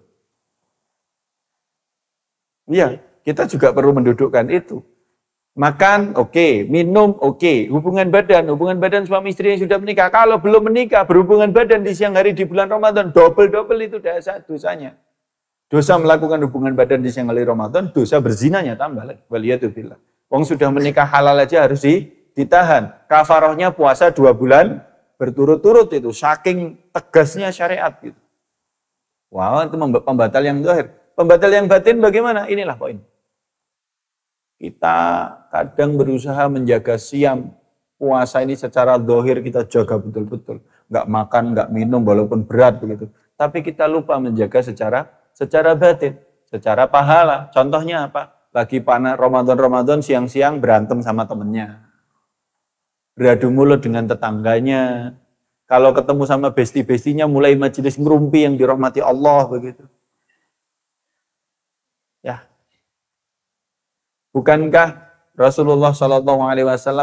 Iya, kita juga perlu mendudukkan itu. Makan, oke. Minum, oke. Hubungan badan suami istri yang sudah menikah. Kalau belum menikah, berhubungan badan di siang hari di bulan Ramadan, double-double itu dosanya. Dosa melakukan hubungan badan di siang hari Ramadan, dosa berzinanya tambah lagi. Waliyatubillah. Wong sudah menikah halal aja harus ditahan. Kafarohnya puasa 2 bulan berturut-turut itu. Saking tegasnya syariat gitu. Wow, itu pembatal yang zahir. Pembatal yang batin bagaimana? Inilah poin. Kita kadang berusaha menjaga siam puasa ini secara zahir kita jaga betul-betul. Nggak makan, nggak minum walaupun berat begitu. Tapi kita lupa menjaga secara batin, secara pahala. Contohnya apa? Lagi panas Ramadan siang-siang berantem sama temennya. Beradu mulut dengan tetangganya. Kalau ketemu sama besti-bestinya mulai majelis ngerumpi yang dirahmati Allah begitu. Ya. Bukankah Rasulullah SAW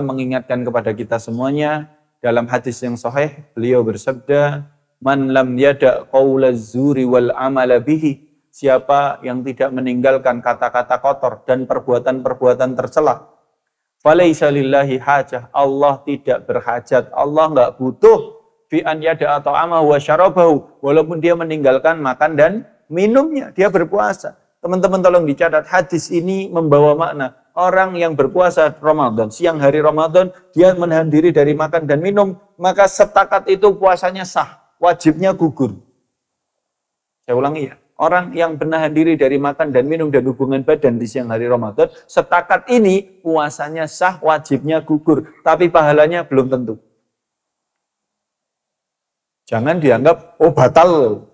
mengingatkan kepada kita semuanya dalam hadis yang sahih, beliau bersabda, "Man lam yada' qaulaz zuri wal amala bihi." Siapa yang tidak meninggalkan kata-kata kotor dan perbuatan-perbuatan tercela, falaisa lillahi hajah. Allah tidak berhajat. Allah enggak butuh fi an yada' ta'amahu wa syarabahu. Walaupun dia meninggalkan makan dan minumnya, dia berpuasa. Teman-teman tolong dicatat, hadis ini membawa makna orang yang berpuasa Ramadan, siang hari Ramadan, dia menahan diri dari makan dan minum, maka setakat itu puasanya sah, wajibnya gugur. Saya ulangi ya, orang yang menahan diri dari makan dan minum dan hubungan badan di siang hari Ramadan, setakat ini puasanya sah, wajibnya gugur, tapi pahalanya belum tentu. Jangan dianggap, oh batal.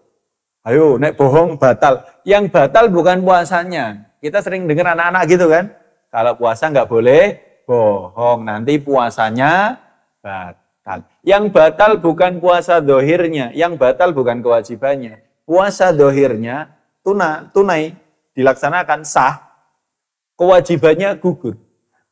Ayo, nek bohong batal. Yang batal bukan puasanya. Kita sering dengar anak-anak gitu kan. Kalau puasa nggak boleh bohong. Nanti puasanya batal. Yang batal bukan puasa dohirnya. Yang batal bukan kewajibannya. Puasa dohirnya tunai dilaksanakan sah. Kewajibannya gugur.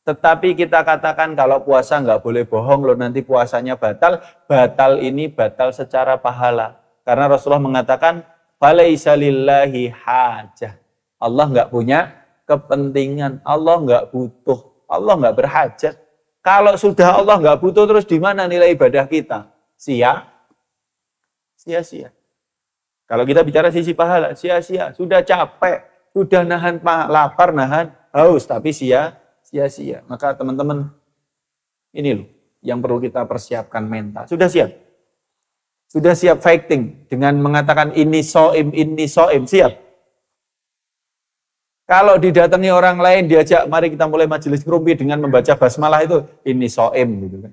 Tetapi kita katakan kalau puasa nggak boleh bohong loh nanti puasanya batal. Batal ini batal secara pahala. Karena Rasulullah mengatakan falaisa lillahi hajah. Allah nggak punya kepentingan, Allah nggak butuh, Allah nggak berhajat. Kalau sudah Allah nggak butuh, terus di mana nilai ibadah kita? Sia-sia. Kalau kita bicara sisi pahala, sia-sia. Sudah capek, sudah nahan lapar, nahan haus, tapi sia-sia. Maka teman-teman, ini loh yang perlu kita persiapkan mental. Sudah siap? Sudah siap fighting dengan mengatakan ini so'im, siap. Kalau didatangi orang lain diajak, mari kita mulai majelis ngerumpi dengan membaca basmalah itu, ini so'im gitu kan.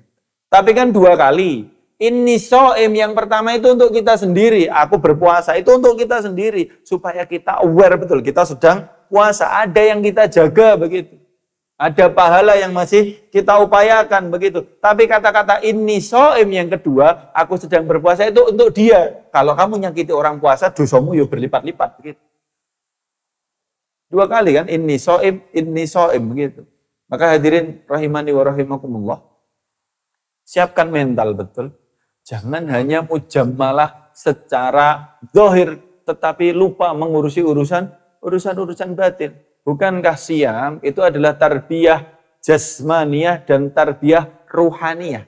Tapi kan 2 kali. Ini so'im yang pertama itu untuk kita sendiri, aku berpuasa itu untuk kita sendiri supaya kita aware betul kita sedang puasa, ada yang kita jaga begitu. Ada pahala yang masih kita upayakan begitu. Tapi kata-kata ini so'im yang kedua, aku sedang berpuasa itu untuk dia. Kalau kamu nyakiti orang puasa, dosamu ya berlipat-lipat begitu. 2 kali kan, ini so'im begitu. Maka hadirin rahimani wa rahimakumullah. Siapkan mental betul. Jangan hanya mujammalah secara zahir, tetapi lupa mengurusi urusan batin. Bukankah siam itu adalah tarbiyah jasmaniyah dan tarbiyah ruhaniyah?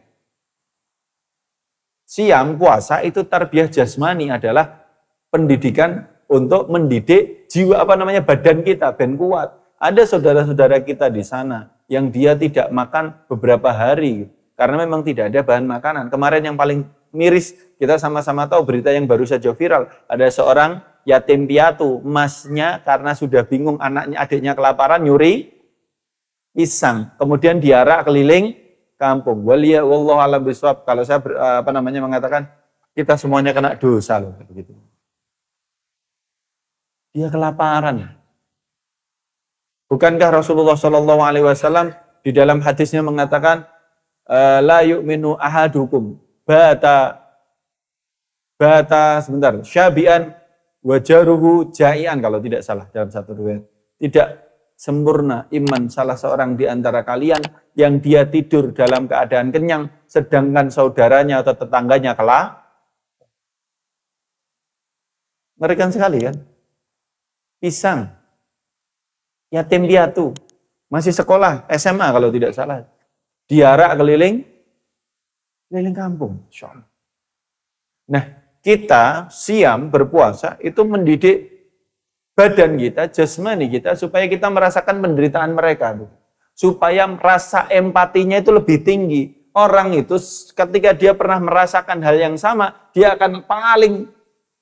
Siam, puasa itu tarbiyah jasmani, adalah pendidikan untuk mendidik jiwa, badan kita, ben kuat. Ada saudara-saudara kita di sana yang dia tidak makan beberapa hari karena memang tidak ada bahan makanan. Kemarin yang paling miris, kita sama-sama tahu berita yang baru saja viral. Ada seorang yatim piatu, emasnya karena sudah bingung adiknya kelaparan, nyuri pisang. Kemudian diarak keliling kampung. Wallahu a'lam bishawab. Kalau saya mengatakan kita semuanya kena dosa loh begitu. Dia kelaparan. Bukankah Rasulullah Shallallahu Alaihi Wasallam di dalam hadisnya mengatakan la yu'minu ahadukum bata syabian wajaruhu ja'ian, kalau tidak salah dalam satu riwayat. Tidak sempurna iman salah seorang di antara kalian yang dia tidur dalam keadaan kenyang sedangkan saudaranya atau tetangganya mengerikan sekali kan? Pisang, yatim piatu, masih sekolah SMA kalau tidak salah, diarak keliling kampung. Nah, kita siam berpuasa itu mendidik badan kita, jasmani kita, supaya kita merasakan penderitaan mereka, supaya rasa empatinya itu lebih tinggi. Orang itu ketika dia pernah merasakan hal yang sama, dia akan paling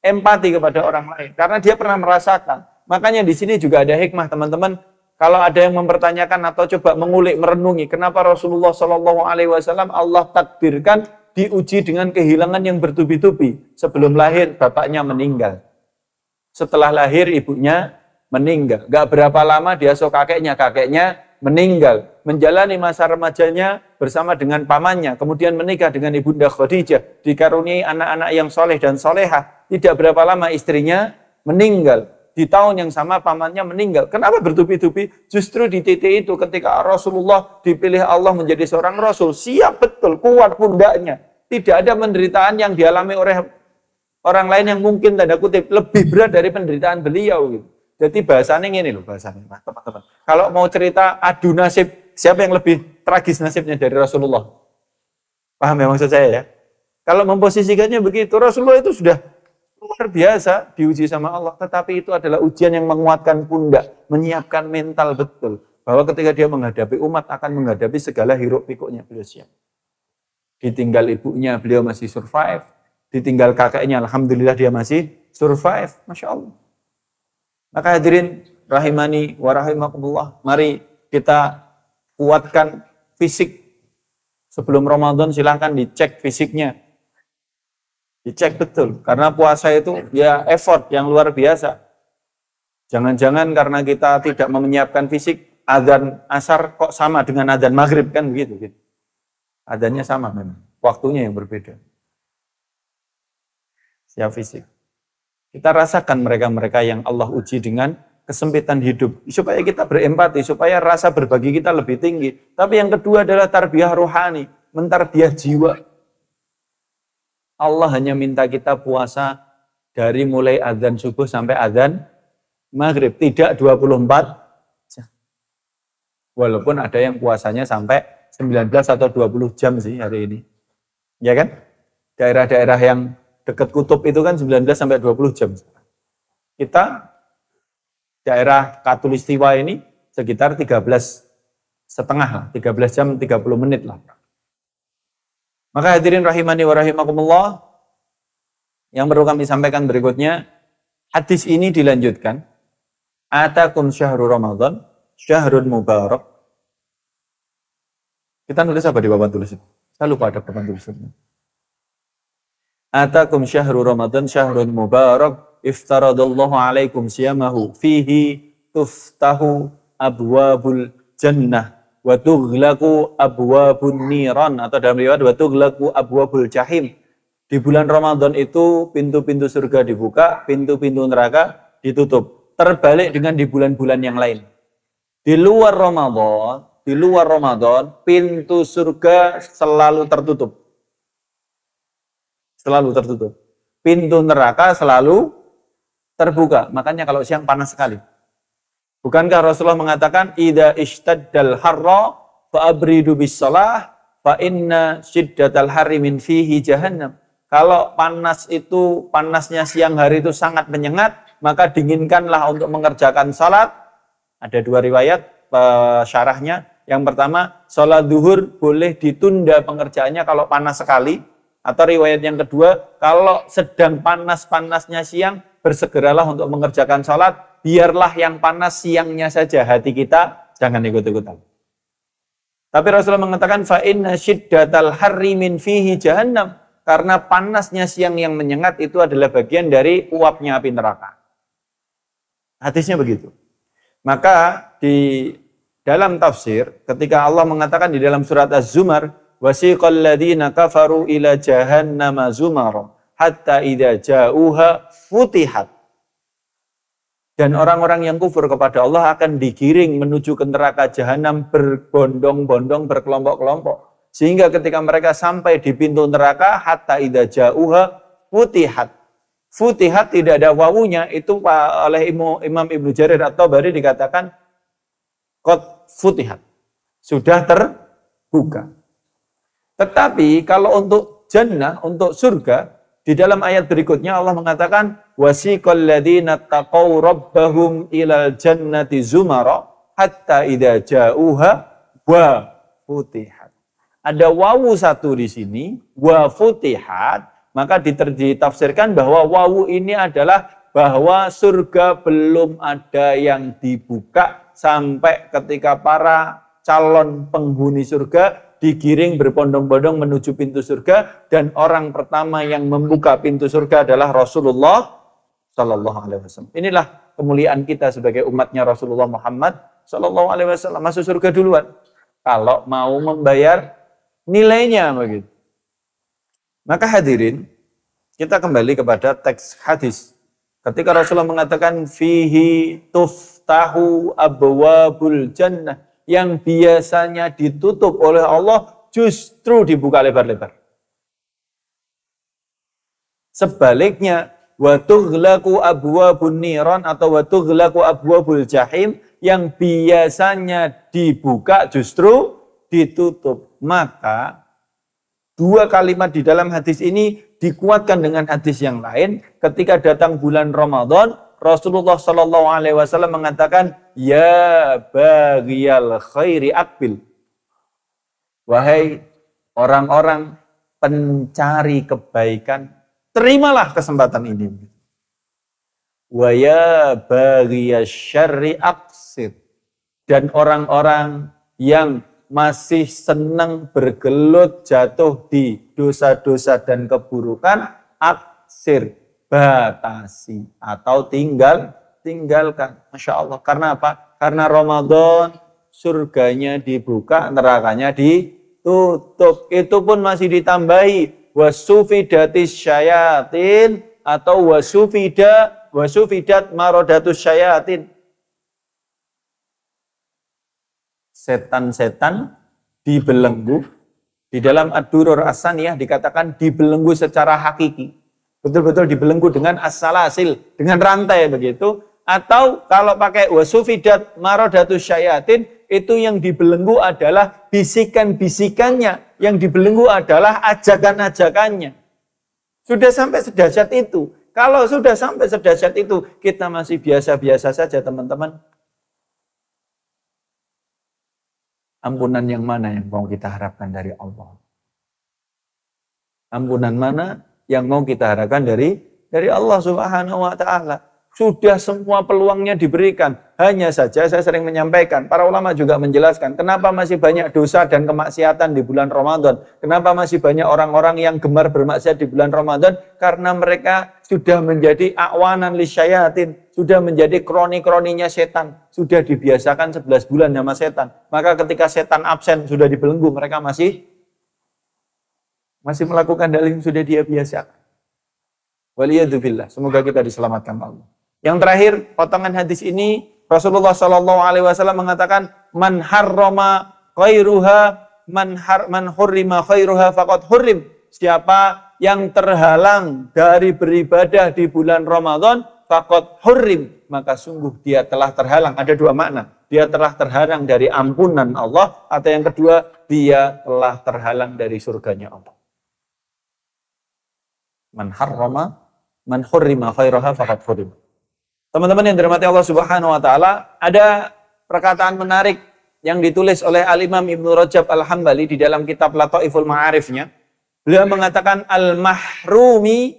empati kepada orang lain karena dia pernah merasakan. Makanya di sini juga ada hikmah, teman-teman. Kalau ada yang mempertanyakan atau coba mengulik, merenungi, kenapa Rasulullah Shallallahu Alaihi Wasallam Allah takdirkan diuji dengan kehilangan yang bertubi-tubi. Sebelum lahir bapaknya meninggal, setelah lahir ibunya meninggal. Gak berapa lama diasuh kakeknya meninggal. Menjalani masa remajanya bersama dengan pamannya, kemudian menikah dengan Ibunda Khadijah, dikaruniai anak-anak yang soleh dan soleha. Tidak berapa lama istrinya meninggal. Di tahun yang sama pamannya meninggal. Kenapa bertubi-tubi? Justru di titik itu ketika Rasulullah dipilih Allah menjadi seorang Rasul, siap betul, kuat pundaknya. Tidak ada penderitaan yang dialami oleh orang lain yang mungkin tanda kutip lebih berat dari penderitaan beliau. Gitu. Jadi bahasanya ini loh, bahasanya teman-teman. Kalau mau cerita adu nasib, siapa yang lebih tragis nasibnya dari Rasulullah? Paham ya maksud saya ya? Kalau memposisikannya begitu, Rasulullah itu sudah luar biasa diuji sama Allah, tetapi itu adalah ujian yang menguatkan pundak, menyiapkan mental betul, bahwa ketika dia menghadapi umat akan menghadapi segala hiruk pikuknya, beliau siap. Ditinggal ibunya, beliau masih survive. Ditinggal kakeknya, alhamdulillah dia masih survive, Masya Allah. Maka hadirin rahimani wa rahimakumullah, mari kita kuatkan fisik. Sebelum Ramadan silahkan dicek fisiknya. Dicek betul, karena puasa itu ya effort yang luar biasa. Jangan-jangan karena kita tidak menyiapkan fisik, adzan asar kok sama dengan adzan maghrib, kan begitu. Adzannya sama memang, waktunya yang berbeda. Siap fisik. Kita rasakan mereka-mereka yang Allah uji dengan kesempitan hidup, supaya kita berempati, supaya rasa berbagi kita lebih tinggi. Tapi yang kedua adalah tarbiyah rohani, mentarbiah jiwa. Allah hanya minta kita puasa dari mulai adzan subuh sampai adzan maghrib, tidak 24 jam. Walaupun ada yang puasanya sampai 19 atau 20 jam sih hari ini. Ya kan? Daerah-daerah yang dekat kutub itu kan 19 sampai 20 jam. Kita daerah Katulistiwa ini sekitar 13,5 lah, 13 jam 30 menit lah. Maka hadirin rahimani wa rahimakumullah, yang perlu kami sampaikan berikutnya, hadis ini dilanjutkan. Atakum syahrul Ramadan, syahrun mubarak. Kita nulis apa di papan tulis itu? Saya lupa ada papan tulis itu. Atakum syahrul Ramadan, syahrun mubarak, iftaradallahu alaikum siyamahu, fihi tuftahu abwabul jannah. Wa tughlaqu abwabun niran, atau dalam riwayat wa tughlaqu abwabul jahim. Di bulan Ramadan itu pintu-pintu surga dibuka, pintu-pintu neraka ditutup. Terbalik dengan di bulan-bulan yang lain. Di luar Ramadan pintu surga selalu tertutup. selalu tertutup. Pintu neraka selalu terbuka. Makanya kalau siang panas sekali. Bukankah Rasulullah mengatakan, idza ishtaddal harra fa'abridu bis-shalah fa inna syiddatal harri min fihi jahannam. Kalau panasnya siang hari itu sangat menyengat, maka dinginkanlah untuk mengerjakan salat. Ada dua riwayat syarahnya. Yang pertama, salat zuhur boleh ditunda pengerjaannya kalau panas sekali. Atau riwayat yang kedua, kalau sedang panas-panasnya siang, bersegeralah untuk mengerjakan salat. Biarlah yang panas siangnya saja, hati kita jangan ikut-ikutan. Tapi Rasulullah mengatakan, fa inna syiddatal harri min fihi jahannam. Karena panasnya siang yang menyengat itu adalah bagian dari uapnya api neraka. Hadisnya begitu. Maka di dalam tafsir, ketika Allah mengatakan di dalam surat Az-Zumar, wasiqal ladzina kafaru ila jahannama zumara hatta idza ja'uha futihat. Dan orang-orang yang kufur kepada Allah akan digiring menuju ke neraka jahanam berbondong-bondong, berkelompok-kelompok. Sehingga ketika mereka sampai di pintu neraka, hatta idza ja'uha futihat. Futihat tidak ada wawunya, itu oleh Imam Ibnu Jarir At-Tabari dikatakan qad futihat. Sudah terbuka. Tetapi kalau untuk jannah, untuk surga, di dalam ayat berikutnya Allah mengatakan wasiqal ladzina taqaw rabbahum ilal jannati zumara hatta idza ja'uha wa futihat. Ada wawu satu di sini, wa futihat, maka ditafsirkan bahwa wawu ini adalah bahwa surga belum ada yang dibuka sampai ketika para calon penghuni surga digiring berbondong-bondong menuju pintu surga, dan orang pertama yang membuka pintu surga adalah Rasulullah Sallallahu Alaihi Wasallam. Inilah kemuliaan kita sebagai umatnya Rasulullah Muhammad Sallallahu Alaihi Wasallam, masuk surga duluan. Kalau mau membayar nilainya begitu. Maka hadirin, kita kembali kepada teks hadis. Ketika Rasulullah mengatakan fihi tuftahu abwabul jannah, yang biasanya ditutup oleh Allah justru dibuka lebar-lebar. Sebaliknya, wa tughlaqu abwabun niran atau wa tughlaqu abwabul jahim, yang biasanya dibuka justru ditutup. Maka dua kalimat di dalam hadis ini dikuatkan dengan hadis yang lain. Ketika datang bulan Ramadan, Rasulullah Sallallahu Alaihi Wasallam mengatakan, ya baghiyal khairi aqbil. Wahai orang-orang pencari kebaikan, terimalah kesempatan ini. Wa ya baghiyasy syarri aqsid. Dan orang-orang yang masih senang bergelut jatuh di dosa-dosa dan keburukan, aksir, batasi atau tinggalkan. Masya Allah. Karena apa? Karena Ramadan surganya dibuka, nerakanya ditutup. Itu pun masih ditambahi wasufidatis syayatin atau wasufidat marodatus syayatin. Setan-setan dibelenggu. Di dalam Ad-Durur As-Saniyah dikatakan dibelenggu secara hakiki. Betul-betul dibelenggu dengan as-salasil, dengan rantai begitu. Atau kalau pakai wasufidat marodatus syayatin, itu yang dibelenggu adalah bisikan-bisikannya. Yang dibelenggu adalah ajakan-ajakannya. Sudah sampai sedahsyat itu. Kalau sudah sampai sedahsyat itu, kita masih biasa-biasa saja teman-teman. Ampunan yang mana yang mau kita harapkan dari Allah? Ampunan mana yang mau kita harapkan dari Allah Subhanahu wa Ta'ala? Sudah semua peluangnya diberikan. Hanya saja saya sering menyampaikan, para ulama juga menjelaskan, kenapa masih banyak dosa dan kemaksiatan di bulan Ramadan? Kenapa masih banyak orang-orang yang gemar bermaksiat di bulan Ramadan? Karena mereka sudah menjadi akwanan lisyayatin, sudah menjadi kroni-kroninya setan, sudah dibiasakan 11 bulan sama setan. Maka ketika setan absen, sudah dibelenggu, mereka masih melakukan hal yang sudah dia biasakan. Waliyadzubillah, semoga kita diselamatkan Allah. Yang terakhir, potongan hadis ini, Rasulullah SAW mengatakan, man harrama khairuha, man hurrima khairuha faqad hurrim. Siapa yang terhalang dari beribadah di bulan Ramadan, faqad hurrim, maka sungguh dia telah terhalang. Ada dua makna. Dia telah terhalang dari ampunan Allah, atau yang kedua, dia telah terhalang dari surganya Allah. Man harrama, man hurrima khairaha faqad hurrim. Teman-teman yang dirahmati Allah Subhanahu wa taala, ada perkataan menarik yang ditulis oleh Al-Imam Ibnu Rajab Al-Hambali di dalam kitab Lataiful Ma'arifnya. Beliau mengatakan al-mahrumu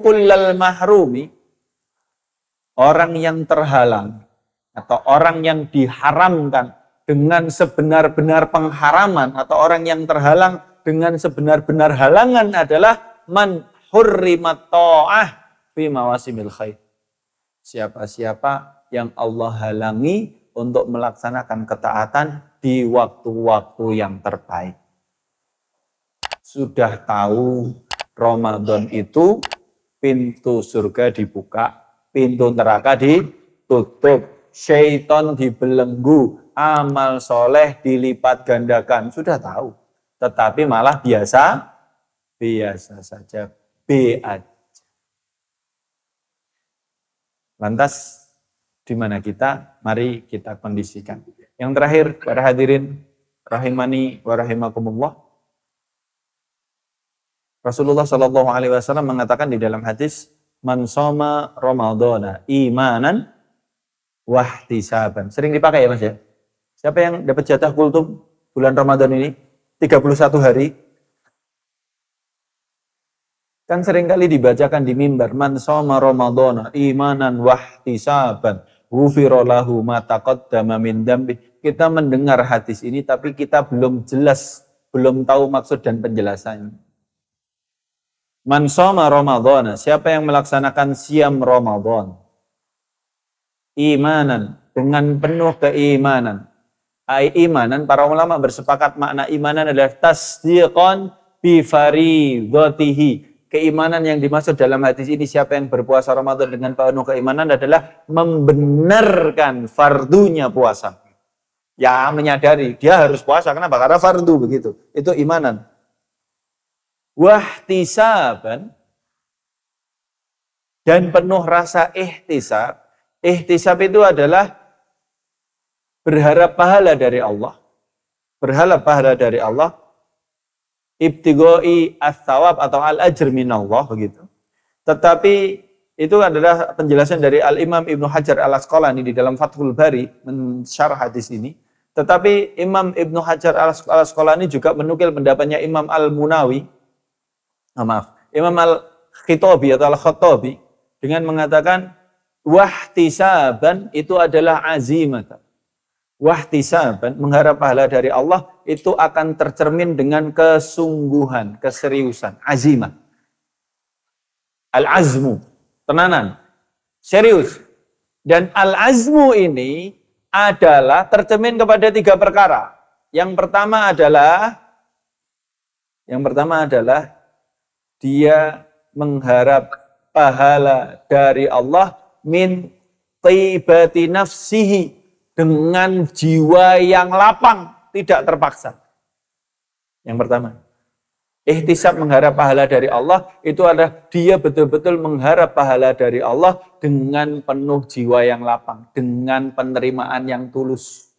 kullal mahrumi, orang yang terhalang atau orang yang diharamkan dengan sebenar-benar pengharaman, atau orang yang terhalang dengan sebenar-benar halangan adalah man hurrimat ta'ah fi mawasimil khair. Siapa-siapa yang Allah halangi untuk melaksanakan ketaatan di waktu-waktu yang terbaik. Sudah tahu Ramadan itu pintu surga dibuka, pintu neraka ditutup, syaitan dibelenggu, amal soleh dilipat gandakan. Sudah tahu, tetapi malah biasa saja, B aja. Lantas di mana kita? Mari kita kondisikan. Yang terakhir, para hadirin rahimani wa rahimakumullah, Rasulullah Shallallahu Alaihi Wasallam mengatakan di dalam hadis, man shoma Ramadana imanan wahtisaban. Sering dipakai ya Mas ya? Siapa yang dapat jatah kultum bulan Ramadan ini? 31 hari. Kan sering kali dibacakan di mimbar, man shoma Ramadana imanan wahtisaban ghufira lahu ma taqaddama min dambi. Kita mendengar hadis ini tapi kita belum jelas, belum tahu maksud dan penjelasannya. Man shoma Ramadana, siapa yang melaksanakan siam Ramadan imanan, dengan penuh keimanan. Imanan, para ulama bersepakat makna imanan adalah tasdiqan bi faridatihi. Keimanan yang dimaksud dalam hadis ini, siapa yang berpuasa Ramadan dengan penuh keimanan adalah membenarkan fardunya puasa. Ya, menyadari dia harus puasa, kenapa? Karena fardu begitu. Itu imanan. Wahtisaban, dan penuh rasa ihtisab. Ihtisab itu adalah berharap pahala dari Allah. Berharap pahala dari Allah. Ibtigoi as-sawab atau al-ajr minallah begitu. Tetapi itu adalah penjelasan dari Al-Imam Ibnu Hajar Al-Asqalani di dalam Fathul Bari mensyarah hadis ini. Tetapi Imam Ibnu Hajar Al-Asqalani juga menukil pendapatnya Imam Al-Munawi, Imam Al-Khitabi atau Al-Khattabi dengan mengatakan wahtisaban itu adalah azimatan. Wahtisaban, mengharap pahala dari Allah, itu akan tercermin dengan kesungguhan, keseriusan, azimah. Al-azmu, tenanan, serius. Dan al-azmu ini adalah tercermin kepada 3 perkara. Yang pertama adalah dia mengharap pahala dari Allah min tibati nafsihi, dengan jiwa yang lapang, tidak terpaksa. Yang pertama, ihtisab mengharap pahala dari Allah, itu adalah dia betul-betul mengharap pahala dari Allah dengan penuh jiwa yang lapang, dengan penerimaan yang tulus.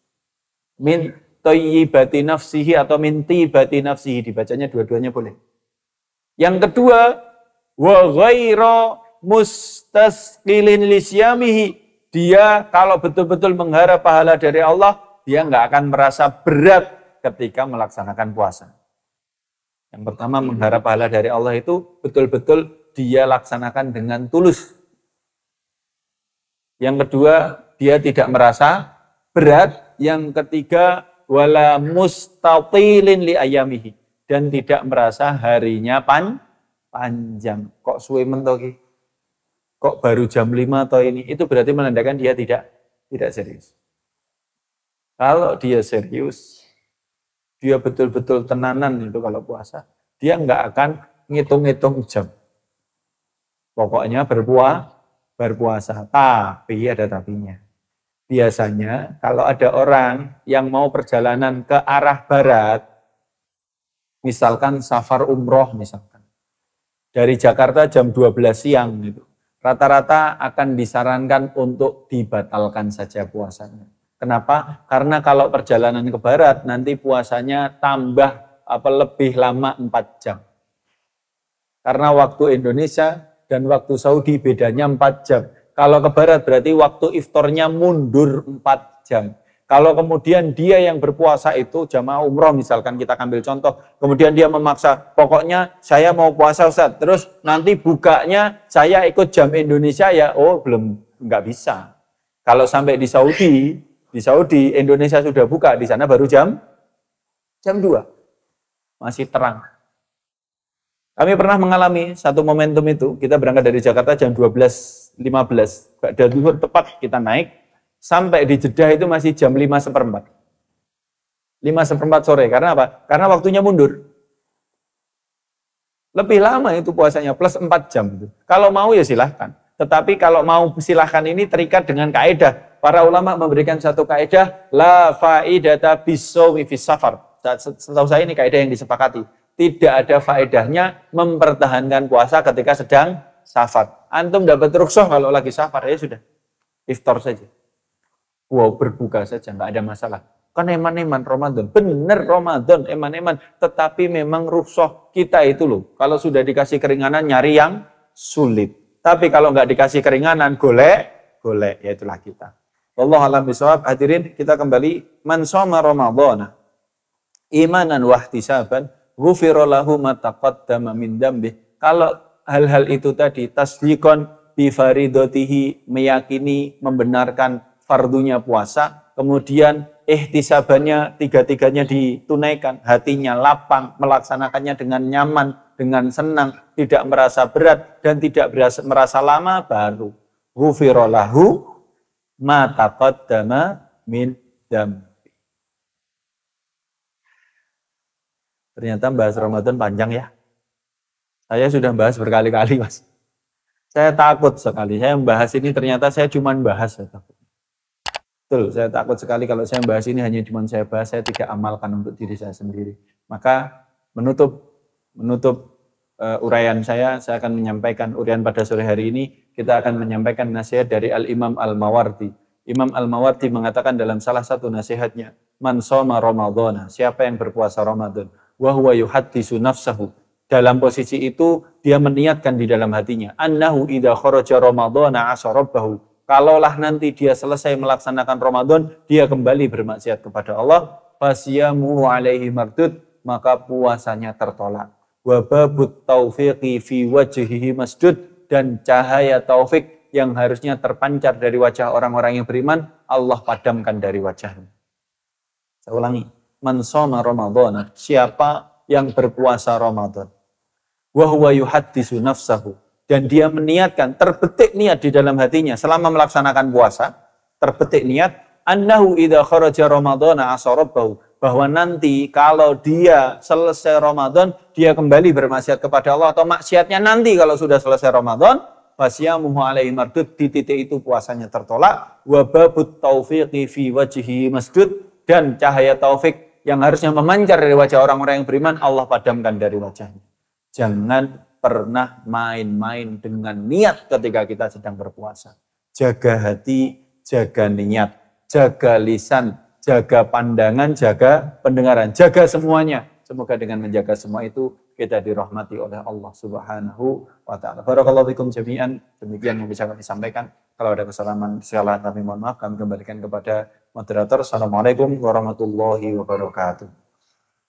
Min thayyibati nafsihi atau min tibati nafsihi, dibacanya dua-duanya boleh. Yang kedua, wa ghaira mustasqilin lisyamihi. Dia kalau betul-betul mengharap pahala dari Allah, dia nggak akan merasa berat ketika melaksanakan puasa. Yang pertama, mengharap pahala dari Allah itu betul-betul dia laksanakan dengan tulus. Yang kedua, dia tidak merasa berat. Yang ketiga, wala mustatilin li ayamihi, dan tidak merasa harinya panjang. Kok suwe mentoki? Kok baru jam 5 atau ini? Itu berarti menandakan dia tidak serius. Kalau dia serius, dia betul-betul tenanan itu kalau puasa, dia nggak akan ngitung-ngitung jam. Pokoknya berpuasa. Tapi ada tapinya. Biasanya kalau ada orang yang mau perjalanan ke arah barat, Misalkan safar umroh misalkan. Dari Jakarta jam 12 siang gitu. Rata-rata akan disarankan untuk dibatalkan saja puasanya. Kenapa? Karena kalau perjalanan ke barat nanti puasanya tambah lebih lama 4 jam. Karena waktu Indonesia dan waktu Saudi bedanya 4 jam. Kalau ke barat berarti waktu iftarnya mundur 4 jam. Kalau kemudian dia yang berpuasa itu jamaah umroh misalkan kita ambil contoh. Kemudian dia memaksa, pokoknya saya mau puasa Ustaz. Terus nanti bukanya saya ikut jam Indonesia ya. Oh belum, nggak bisa. Kalau sampai di Saudi Indonesia sudah buka. Di sana baru jam 2. Masih terang. Kami pernah mengalami satu momentum itu, kita berangkat dari Jakarta jam 12.15, ba'da zuhur tepat kita naik, sampai di Jeddah itu masih jam 5:15. 5:15 sore, karena apa? Karena waktunya mundur. Lebih lama itu puasanya, plus 4 jam. Kalau mau ya silahkan. Tetapi kalau mau silahkan ini terikat dengan kaidah. Para ulama memberikan satu kaidah, la faidata bisawmi fis safar. Setahu saya ini kaidah yang disepakati. Tidak ada faedahnya mempertahankan puasa ketika sedang safar. Antum dapat rukhsah kalau lagi safar, ya sudah. Iftar saja. Wow, berbuka saja, nggak ada masalah. Kan eman-eman Ramadan. Benar Ramadan, eman-eman. Tetapi memang rukhsah kita itu loh. Kalau sudah dikasih keringanan, nyari yang sulit. Tapi kalau nggak dikasih keringanan, golek, ya itulah kita. Wallahu a'lam bishawab. Hadirin, kita kembali. Man shoma Ramadhana imanan wahtisaban ghufira lahu ma taqaddama min dzambih. Kalau hal-hal itu tadi tasdiqon bi faridatihi, meyakini membenarkan fardunya puasa, kemudian ihtisabannya tiga-tiganya ditunaikan, hatinya lapang, melaksanakannya dengan nyaman, dengan senang, tidak merasa berat dan tidak merasa lama, baru ghufira lahu ma taqaddama min dzambih. Ternyata bahas Ramadan panjang ya. Saya sudah bahas berkali-kali, Mas. Saya takut sekali. Saya membahas ini ternyata saya cuma bahas. Saya takut. Betul, saya takut sekali kalau saya bahas ini hanya cuma saya bahas, saya tidak amalkan untuk diri saya sendiri. Maka menutup uraian saya akan menyampaikan uraian pada sore hari ini. Kita akan menyampaikan nasihat dari Al-Imam Al-Mawardi. Imam Al-Mawardi mengatakan dalam salah satu nasihatnya, man shoma Ramadhana, siapa yang berpuasa Ramadan, wa huwa yuhaddisu nafsahu, dalam posisi itu dia meniatkan di dalam hatinya, annahu idza kharaja ramadhana asarabahu, kalaulah nanti dia selesai melaksanakan Ramadan dia kembali bermaksiat kepada Allah, fasyamuhu alaihi mardud, maka puasanya tertolak, wa babut taufiqi fi wajhihi masdud, dan cahaya taufik yang harusnya terpancar dari wajah orang-orang yang beriman Allah padamkan dari wajahnya. Saya ulangi, man shoma Ramadhana, siapa yang berpuasa Ramadan, wa huwa yuhaddisu nafsahu, dan dia meniatkan, terbetik niat di dalam hatinya selama melaksanakan puasa, terbetik niat, annahu idza kharaja Ramadhana asarabahu, bahwa nanti kalau dia selesai Ramadan dia kembali bermaksiat kepada Allah, atau maksiatnya nanti kalau sudah selesai Ramadan, fasyamuhu alaihi mardud, di titik itu puasanya tertolak, wa babut taufiqi fi wajhihi masdud, dan cahaya taufik yang harusnya memancar dari wajah orang-orang yang beriman Allah padamkan dari wajahnya. Jangan pernah main-main dengan niat ketika kita sedang berpuasa. Jaga hati, jaga niat, jaga lisan, jaga pandangan, jaga pendengaran, jaga semuanya. Semoga dengan menjaga semua itu kita dirahmati oleh Allah Subhanahu wa taala. Barakallahu fikum jami'an. Demikian yang bisa kami sampaikan. Kalau ada kesalahan kami mohon maaf, kami kembalikan kepada moderator. Assalamualaikum warahmatullahi wabarakatuh.